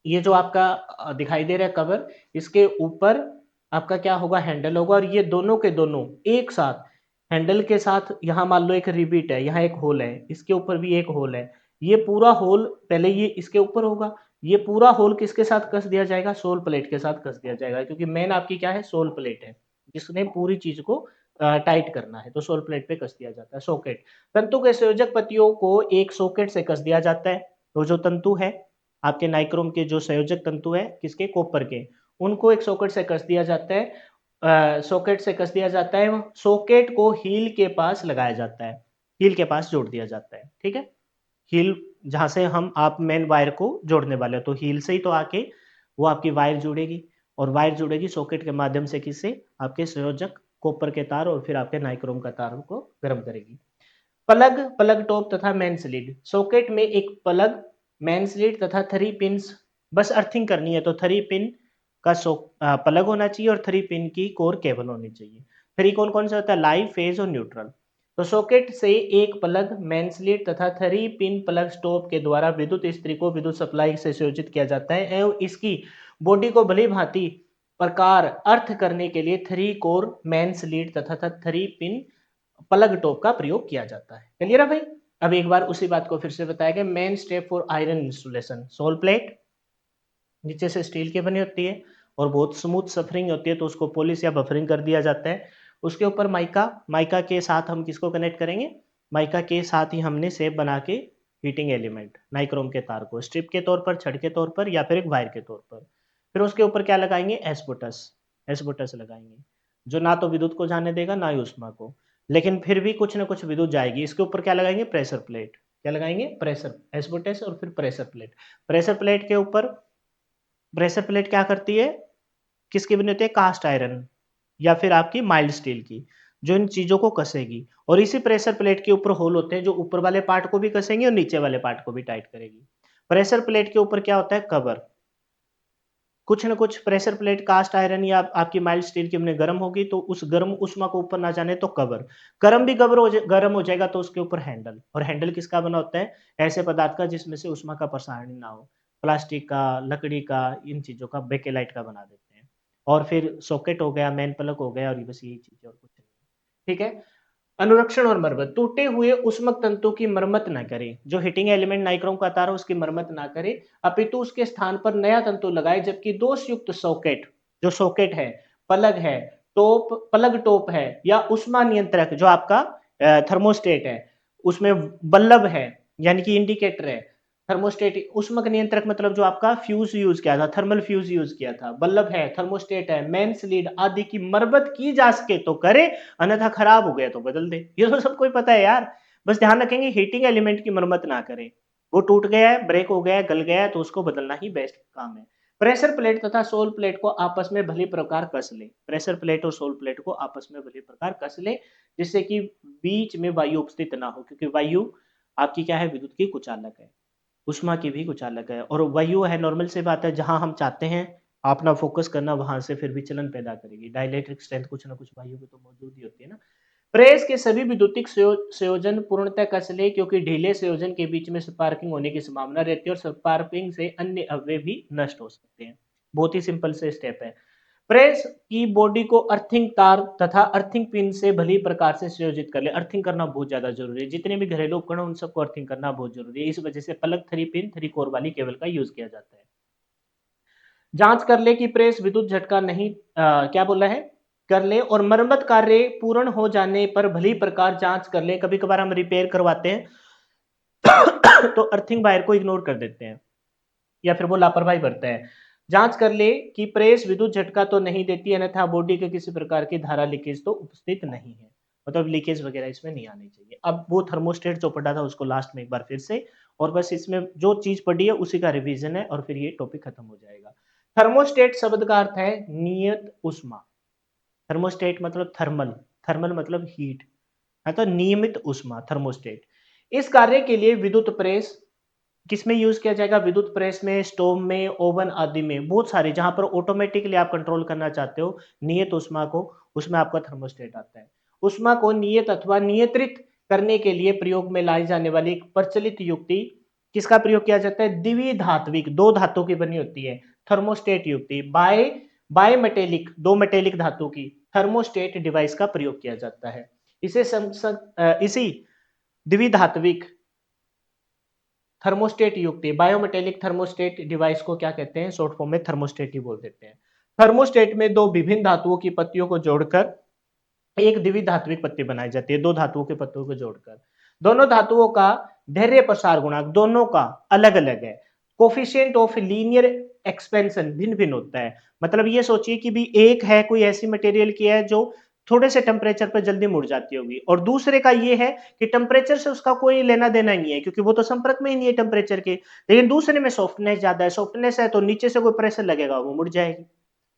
ये जो आपका दिखाई दे रहा है कवर, इसके ऊपर आपका क्या होगा, हैंडल होगा, और ये दोनों के दोनों एक साथ, हैंडल के साथ यहाँ मान लो एक रिबिट है, यहाँ एक होल है, इसके ऊपर भी एक होल है, ये पूरा होल पहले ये इसके ऊपर होगा, ये पूरा होल किसके साथ कस दिया जाएगा, सोल प्लेट के साथ कस दिया जाएगा, क्योंकि मेन आपकी क्या है, सोल प्लेट है, जिसने पूरी चीज को टाइट करना है, तो सोल प्लेट पे कस दिया जाता है। सॉकेट, तंतु के संयोजक पत्तियों को एक सॉकेट से कस दिया जाता है। तो जो तंतु है आपके नाइक्रोम के, जो संयोजक तंतु है किसके, कॉपर के, उनको एक सॉकेट से कस दिया जाता है। सॉकेट से कस दिया जाता है, सॉकेट को हील के पास लगाया जाता है, हील के पास जोड़ दिया जाता है, ठीक है। हील जहां से हम आप मेन वायर को जोड़ने वाले हो, तो हील से ही तो आके वो आपकी वायर जुड़ेगी, और वायर जुड़ेगी सॉकेट के माध्यम से, किससे, आपके संयोजक कॉपर के तार, और फिर आपके नाइक्रोम का तार को गर्म करेगी। प्लग, प्लग टॉप तथा मेन स्लिड, सॉकेट में एक प्लग, मेन स्लिड तथा 3 पिन्स, बस अर्थिंग करनी है तो 3 पिन का प्लग होना चाहिए, और 3 पिन की कोर केबल होनी चाहिए। 3 कौन कौन सा होता है, लाइव, फेज और न्यूट्रल। तो सॉकेट से एक प्लग, मेन स्लिड तथा 3 पिन प्लग स्टॉप के द्वारा विद्युत स्त्री को विद्युत सप्लाई से संयोजित किया जाता है, एवं इसकी बॉडी को भली भांति प्रकार अर्थ करने के लिए 3 कोर, मेन स्लिड तथा 3 पिन प्लग टॉप का प्रयोग किया जाता है। क्लियर है भाई। अब एक बार उसी बात को फिर से बताया गया। Main step for iron installation, soul plate नीचे से स्टील की बनी होती है और बहुत स्मूथ सफरिंग होती है, तो उसको पॉलिश या बफरिंग कर दिया जाता है। उसके ऊपर माइका, माइका के साथ हम किसको कनेक्ट करेंगे, माइका के साथ ही हमने शेप बना के हीटिंग एलिमेंट नाइक्रोम के तार को स्ट्रिप के तौर पर, छड़ के तौर पर, या फिर एक वायर के तौर पर, फिर उसके ऊपर क्या लगाएंगे, एस्बोटस, एस्बोटस लगाएंगे, जो ना तो विद्युत को जाने देगा, ना ही उष्मा को, लेकिन फिर भी कुछ ना कुछ विद्युत जाएगी। इसके ऊपर क्या लगाएंगे, प्रेशर प्लेट, क्या लगाएंगे, प्रेशर, एस्बोटस और फिर प्रेशर प्लेट। प्रेशर प्लेट के ऊपर, प्रेशर प्लेट क्या करती है, किसकी बनी होती है, कास्ट आयरन या फिर आपकी माइल्ड स्टील की, जो इन चीजों को कसेगी, और इसी प्रेशर प्लेट के ऊपर होल होते हैं, जो ऊपर वाले पार्ट को भी कसेंगे और नीचे वाले पार्ट को भी टाइट करेगी। प्रेशर प्लेट के ऊपर क्या होता है, कवर, कुछ ना कुछ प्रेशर प्लेट कास्ट आयरन या आपकी माइल्ड स्टील की हमने गर्म होगी, तो उस गर्म उष्मा को ऊपर ना जाने तो कवर, गर्म भी गर्म हो जाएगा तो उसके ऊपर हैंडल, और हैंडल किसका बना होता है, ऐसे पदार्थ का जिसमें से उष्मा का प्रसारण ना हो, प्लास्टिक का, लकड़ी का, इन चीजों का, बेकेलाइट का बना देते हैं। और फिर सॉकेट हो गया, मेन प्लग हो गया, और बस यही चीज, और कुछ नहीं। ठीक है। अनुरक्षण और मरम्मत, टूटे हुए उष्मक तंतु की मरम्मत ना करें, जो हीटिंग एलिमेंट नाइक्रोम का तार है उसकी मरम्मत ना करें, अपितु उसके स्थान पर नया तंतु लगाए, जबकि दोषयुक्त सॉकेट, जो सॉकेट है, प्लग है, टॉप, प्लग टॉप है, या उष्मा नियंत्रक जो आपका थर्मोस्टेट है, उसमें बल्ब है, यानी कि इंडिकेटर है, थर्मोस्टेट उष्मक नियंत्रक मतलब जो आपका फ्यूज यूज किया था, थर्मल फ्यूज यूज किया था, बल्ब है, थर्मोस्टेट है, मेन स्लीड आदि की मरम्मत की जा सके तो करे, अन्यथा खराब हो गया तो बदल दे। ये तो सबको ही पता है यार, बस ध्यान रखेंगे हीटिंग एलिमेंट की मरम्मत ना करें, वो टूट गया है, ब्रेक हो गया है, गल गया है, तो उसको बदलना ही बेस्ट काम है। प्रेशर प्लेट तथा सोल प्लेट को आपस में भली प्रकार कस ले, प्रेशर प्लेट और सोल प्लेट को आपस में भली प्रकार कस ले, जिससे कि बीच में वायु उपस्थित ना हो, क्योंकि वायु आपकी क्या है, विद्युत की कुचालक है, उष्मा की भी कुछ अलग है, और वायु है, नॉर्मल से बात है, जहां हम चाहते हैं अपना फोकस करना, वहां से फिर विचलन पैदा करेगी। डाइलेक्ट्रिक स्ट्रेंथ कुछ ना कुछ वायु की तो मौजूद ही होती है ना। प्रेस के सभी विद्युतिक संयोजन पूर्णतः कस ले, क्योंकि ढीले संयोजन के बीच में स्पार्किंग होने की संभावना रहती है, और स्पार्किंग से अन्य अवयव भी नष्ट हो सकते हैं। बहुत ही सिंपल से स्टेप है। प्रेस की बॉडी को अर्थिंग तार तथा अर्थिंग पिन से भली प्रकार से संयोजित कर ले। अर्थिंग करना बहुत ज्यादा जरूरी है, जितने भी घरेलू उपकरण उन सबको अर्थिंग करना बहुत जरूरी है, इस वजह से प्लग 3 पिन 3 कोर वाली केबल का यूज किया जाता है। जांच कर ले कि प्रेस विद्युत झटका नहीं क्या बोला है, कर ले और मरम्मत कार्य पूर्ण हो जाने पर भली प्रकार जांच कर ले। कभी कभार हम रिपेयर करवाते हैं तो अर्थिंग वायर को इग्नोर कर देते हैं या फिर वो लापरवाही बरतता है। जांच कर ले कि प्रेस विद्युत झटका तो नहीं देती, अन्यथा बॉडी के किसी प्रकार की धारा लीकेज तो उपस्थित नहीं है, मतलब लीकेज वगैरह इसमें नहीं आनी चाहिए। अब वो थर्मोस्टेट जो पढ़ा था उसको लास्ट में एक बार फिर से, और बस इसमें जो चीज पढ़ी है उसी का रिवीजन है और फिर ये टॉपिक खत्म हो जाएगा। थर्मोस्टेट शब्द का अर्थ है नियत उष्मा। थर्मोस्टेट मतलब थर्मल, थर्मल मतलब हीट, है तो नियमित उष्मा थर्मोस्टेट। इस कार्य के लिए विद्युत प्रेस किसमें यूज किया जाएगा? विद्युत प्रेस में, स्टोव में, ओवन आदि में, बहुत सारे जहां पर ऑटोमेटिकली आप कंट्रोल करना चाहते हो नियत उष्मा को, उसमें आपका थर्मोस्टेट आता है। उष्मा को नियत अथवा नियंत्रित करने के लिए प्रयोग में लाई जाने वाली एक प्रचलित युक्ति किसका प्रयोग किया जाता है? द्विधात्विक, दो धातु की बनी होती है थर्मोस्टेट युक्ति, बाय मेटेलिक, दो मेटेलिक धातु की थर्मोस्टेट डिवाइस का प्रयोग किया जाता है। इसी द्विधात्विक थर्मोस्टेट युक्ति, बायोमेटेलिक थर्मोस्टेट डिवाइस को क्या कहते हैं? शॉर्ट फॉर्म में थर्मोस्टेट ही बोल देते हैं। थर्मोस्टेट में दो विभिन्न धातुओं की पत्तियों को जोड़कर एक द्विधात्विक पत्ती बनाई जाती है, दो धातुओं के पत्तियों को जोड़कर। दोनों धातुओं का धैर्य प्रसार गुणांक दोनों का अलग अलग है। कोफिशिएंट ऑफ लीनियर एक्सपेंशन भिन्न भिन्न होता है। मतलब ये सोचिए कि भी एक है कोई ऐसी मटेरियल की है जो थोड़े से टेम्परेचर पर जल्दी मुड़ जाती होगी, और दूसरे का ये है कि टेम्परेचर से उसका कोई लेना देना नहीं है क्योंकि वो तो संपर्क में ही नहीं है टेम्परेचर के, लेकिन दूसरे में सॉफ्टनेस ज्यादा है, सॉफ्टनेस है तो नीचे से कोई प्रेशर लगेगा वो मुड़ जाएगी।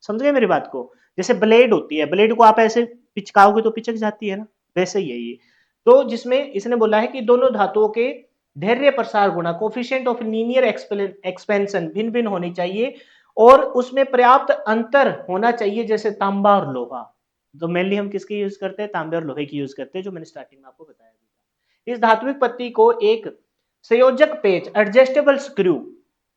समझ गए मेरी बात को? जैसे ब्लेड होती है, ब्लेड को आप ऐसे पिचकाओगे तो पिचक जाती है ना, वैसे ही है ये। तो जिसमें इसने बोला है कि दोनों धातुओं के धैर्य प्रसार गुणा कोफिशिएंट ऑफ लीनियर एक्सपेंशन भिन्न भिन्न होनी चाहिए, और उसमें पर्याप्त अंतर होना चाहिए, जैसे तांबा और लोहा। तो मेनली हम किसकी यूज करते हैं? तांबे और लोहे की यूज करते हैं, जो मैंने स्टार्टिंग में आपको बताया था। इस धात्विक पत्ती को एक संयोजक पेच एडजस्टेबल स्क्रू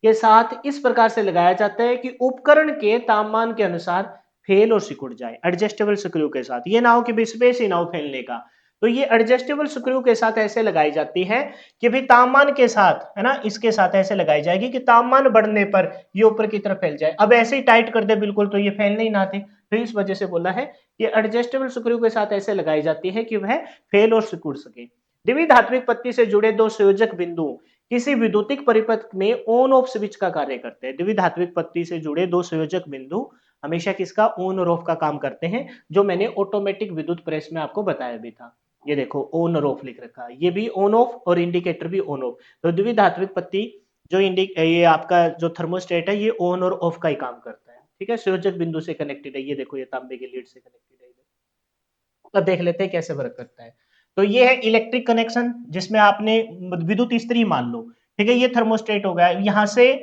के साथ इस प्रकार से लगाया जाता है कि उपकरण के तापमान के अनुसार फेल और सिकुड़ जाए। एडजस्टेबल स्क्रू के साथ, ये ना हो कि स्पेस ही ना हो फैलने का, तो ये एडजस्टेबल स्क्रू के साथ ऐसे लगाई जाती है कि भी तापमान के साथ, है ना, इसके साथ ऐसे लगाई जाएगी कि तापमान बढ़ने पर ये ऊपर की तरफ फैल जाए। अब ऐसे ही टाइट कर दे बिल्कुल तो ये फैलने ही ना थे, तो इस वजह से बोला है कि एडजस्टेबल स्क्रू के साथ ऐसे लगाई जाती है कि वह फेल और सिकुड़ सके। द्विधात्विक पत्ती से जुड़े दो संयोजक बिंदु किसी विद्युतिक परिपथ में ऑन ऑफ स्विच का कार्य करते हैं। द्विधात्विक पत्ती से जुड़े दो संयोजक बिंदु हमेशा किसका? ऑन और ऑफ का काम करते हैं, जो मैंने ऑटोमेटिक विद्युत प्रेस में आपको बताया भी था। ये देखो ऑन और ऑफ लिख रखा है, ये भी ऑन ऑफ और इंडिकेटर भी ऑन ऑफ। तो द्विधात्विक पत्ती जो ये आपका जो थर्मोस्टेट है, ये ऑन और ऑफ का ही काम करता है। ठीक है, संयोजक बिंदु से कनेक्टेड है, ये देखो ये तांबे के लीड से कनेक्टेड है। अब देख लेते हैं कैसे वर्क करता है। तो ये है इलेक्ट्रिक कनेक्शन, जिसमें आपने विद्युत इस्त्री मान लो, ठीक है, ये थर्मोस्टेट हो गया, यहाँ से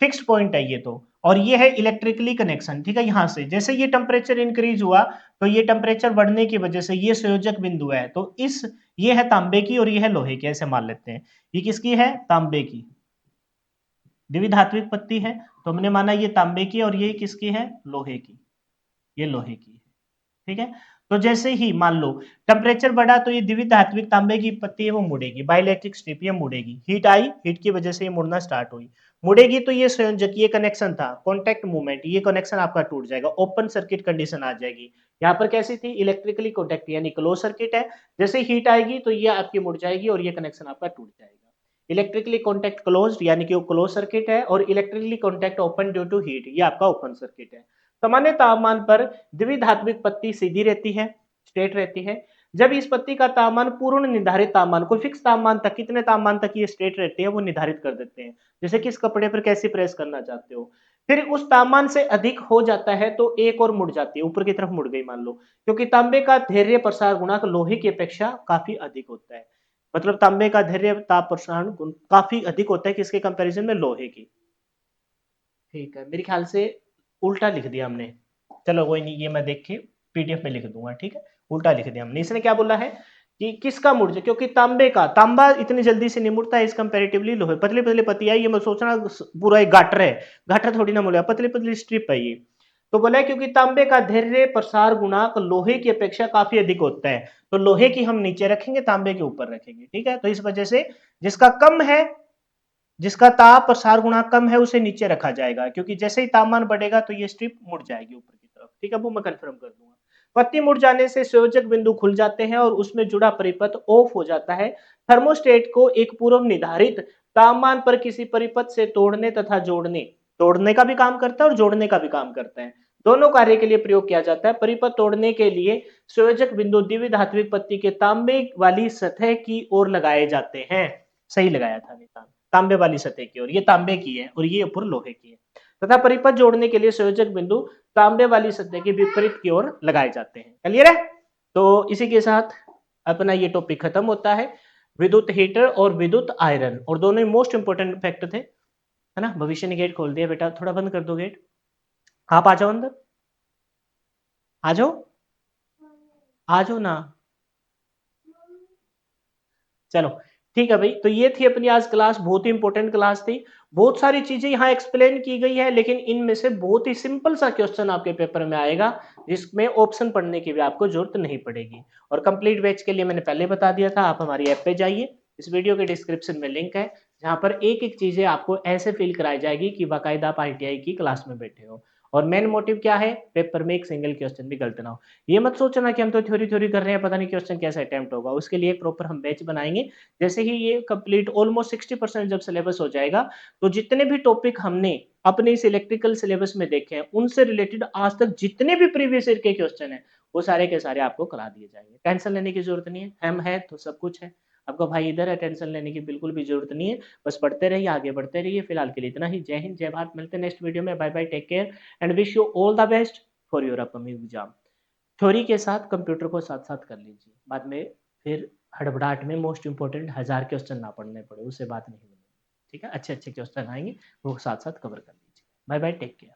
फिक्स्ड पॉइंट है ये तो, और ये है इलेक्ट्रिकली कनेक्शन, ठीक है। यहाँ से जैसे ये टेम्परेचर इंक्रीज हुआ तो ये टेम्परेचर बढ़ने की वजह से ये संयोजक बिंदु है, तो इस ये है तांबे की और ये है लोहे की, ऐसे मान लेते हैं। ये किसकी है? तांबे की। द्विधात्विक पत्ती है तो हमने माना ये तांबे की, और ये किसकी है? लोहे की, ये लोहे की है। ठीक है, तो जैसे ही मान लो टेम्परेचर बढ़ा तो ये द्विधात्विक तांबे की पत्ती है वो मुड़ेगी, बायोइलेक्ट्रिक स्ट्रिप ये मुड़ेगी, हीट आई, हीट की वजह से ये मुड़ना स्टार्ट हुई, मुड़ेगी तो ये संयोजक, ये कनेक्शन था कॉन्टैक्ट मूवमेंट, ये कनेक्शन आपका टूट जाएगा, ओपन सर्किट कंडीशन आ जाएगी। यहाँ पर कैसी थी? इलेक्ट्रिकली कॉन्टैक्ट यानी क्लोज सर्किट है, जैसे हीट आएगी तो ये आपकी मुड़ जाएगी और ये कनेक्शन आपका टूट जाएगा। इलेक्ट्रिकली कॉन्टैक्ट क्लोज यानी कि वो क्लोज सर्किट है, और electrically contact open due to heat, ये आपका ओपन सर्किट है। सामान्य तापमान पर द्विधात्विक पत्ती सीधी रहती है, स्ट्रेट रहती है। जब इस पत्ती का तापमान पूर्ण निर्धारित तापमान, कोई फिक्स तापमान तक, कितने तापमान तक ये स्ट्रेट रहती है वो निर्धारित कर देते हैं, जैसे किस कपड़े पर कैसी प्रेस करना चाहते हो। फिर उस तापमान से अधिक हो जाता है तो एक और मुड़ जाती है, ऊपर की तरफ मुड़ गई मान लो, क्योंकि तांबे का धैर्य प्रसार गुणांक लोहे की अपेक्षा काफी अधिक होता है। मतलब तांबे का धैर्य ताप प्रसारण काफी अधिक होता है किसके कंपैरिजन में? लोहे की। ठीक है, मेरे ख्याल से उल्टा लिख दिया हमने, चलो कोई नहीं, ये मैं देख के पीडीएफ में लिख दूंगा, ठीक है। उल्टा लिख दिया हमने। इसने क्या बोला है कि किसका मुड़ जाए, क्योंकि तांबे का, तांबा इतनी जल्दी से नहीं मुड़ता है इस कंपैरेटिवली लोहे, पतली पतली पत्ती है, ये मैं सोचना पूरा एक गाटर है, गाटर थोड़ी ना मुड़ेगा, पतली पतली स्ट्रिप है ये। तो बोला है क्योंकि तांबे का धैर्य प्रसार गुणांक लोहे की अपेक्षा काफी अधिक होता है, तो लोहे की हम नीचे रखेंगे, तांबे के ऊपर रखेंगे, ठीक है। तो इस वजह से जिसका कम है, जिसका ताप प्रसार गुणांक कम है उसे नीचे रखा जाएगा, क्योंकि जैसे ही तापमान बढ़ेगा तो ये स्ट्रिप मुड़ जाएगी ऊपर की तरफ, ठीक है, वो मैं कंफर्म कर दूंगा। पत्ती मुड़ जाने से संयोजक बिंदु खुल जाते हैं और उसमें जुड़ा परिपथ ऑफ हो जाता है। थर्मोस्टेट को एक पूर्व निर्धारित तापमान पर किसी परिपथ से तोड़ने तथा तोड़ने का भी काम करता है और जोड़ने का भी काम करता है। दोनों कार्य के लिए प्रयोग किया जाता है। परिपथ तोड़ने के लिए संयोजक बिंदु द्विधात्विक पत्ती के तांबे वाली सतह की ओर लगाए जाते हैं। सही लगाया था निशान, तांबे वाली सतह की ओर। ये तांबे की है और ये ऊपर लोहे की है। तथा परिपथ जोड़ने के लिए संयोजक बिंदु तांबे वाली सतह के विपरीत की ओर लगाए जाते हैं। क्लियर है? तो इसी के साथ अपना ये टॉपिक खत्म होता है। विद्युत हीटर और विद्युत आयरन, और दोनों ही मोस्ट इंपोर्टेंट फैक्ट थे, है ना। भविष्य ने गेट खोल दिया बेटा, थोड़ा बंद कर दो गेट। आप आ जाओ अंदर, आ जाओ, आ जाओ ना। चलो ठीक है भाई, तो ये थी अपनी आज क्लास, बहुत ही इंपॉर्टेंट क्लास थी। बहुत सारी चीजें यहाँ एक्सप्लेन की गई है, लेकिन इनमें से बहुत ही सिंपल सा क्वेश्चन आपके पेपर में आएगा, जिसमें ऑप्शन पढ़ने की भी आपको जरूरत नहीं पड़ेगी। और कंप्लीट बैच के लिए मैंने पहले बता दिया था, आप हमारी ऐप पे जाइए, इस वीडियो के डिस्क्रिप्शन में लिंक है, जहाँ पर एक एक चीजें आपको ऐसे फील कराई जाएगी कि बाकायदा आप ITI की क्लास में बैठे हो। और मेन मोटिव क्या है, पेपर में एक सिंगल क्वेश्चन भी गलत ना हो। ये मत सोचना कि हम तो थ्योरी थ्योरी कर रहे हैं, पता नहीं क्वेश्चन कैसे अटेम्प्ट होगा। उसके लिए एक प्रॉपर हम बैच बनाएंगे। जैसे ही ये कंप्लीट ऑलमोस्ट 60% जब सिलेबस हो जाएगा, तो जितने भी टॉपिक हमने अपने इस इलेक्ट्रिकल सिलेबस में देखे हैं, उनसे रिलेटेड आज तक जितने भी प्रीवियस ईयर के क्वेश्चन हैं, वो सारे के सारे आपको करा दिए जाएंगे। टेंशन लेने की जरूरत नहीं है, हम है तो सब कुछ है। आपका भाई इधर है, टेंशन लेने की बिल्कुल भी जरूरत नहीं है। बस पढ़ते रहिए, आगे बढ़ते रहिए। फिलहाल के लिए इतना ही। जय हिंद, जय भारत। मिलते हैं नेक्स्ट वीडियो में। Bye bye, take care and wish you all the best for your upcoming exam. Theory के साथ कंप्यूटर को साथ साथ कर लीजिए, बाद में फिर हड़बड़ाहट में मोस्ट इंपोर्टेंट 1000 क्वेश्चन ना पढ़ने पड़े, उससे बात नहीं बनेगी। ठीक है, अच्छे अच्छे क्वेश्चन आएंगे, वो साथ साथ कवर कर लीजिए। Bye bye, take care.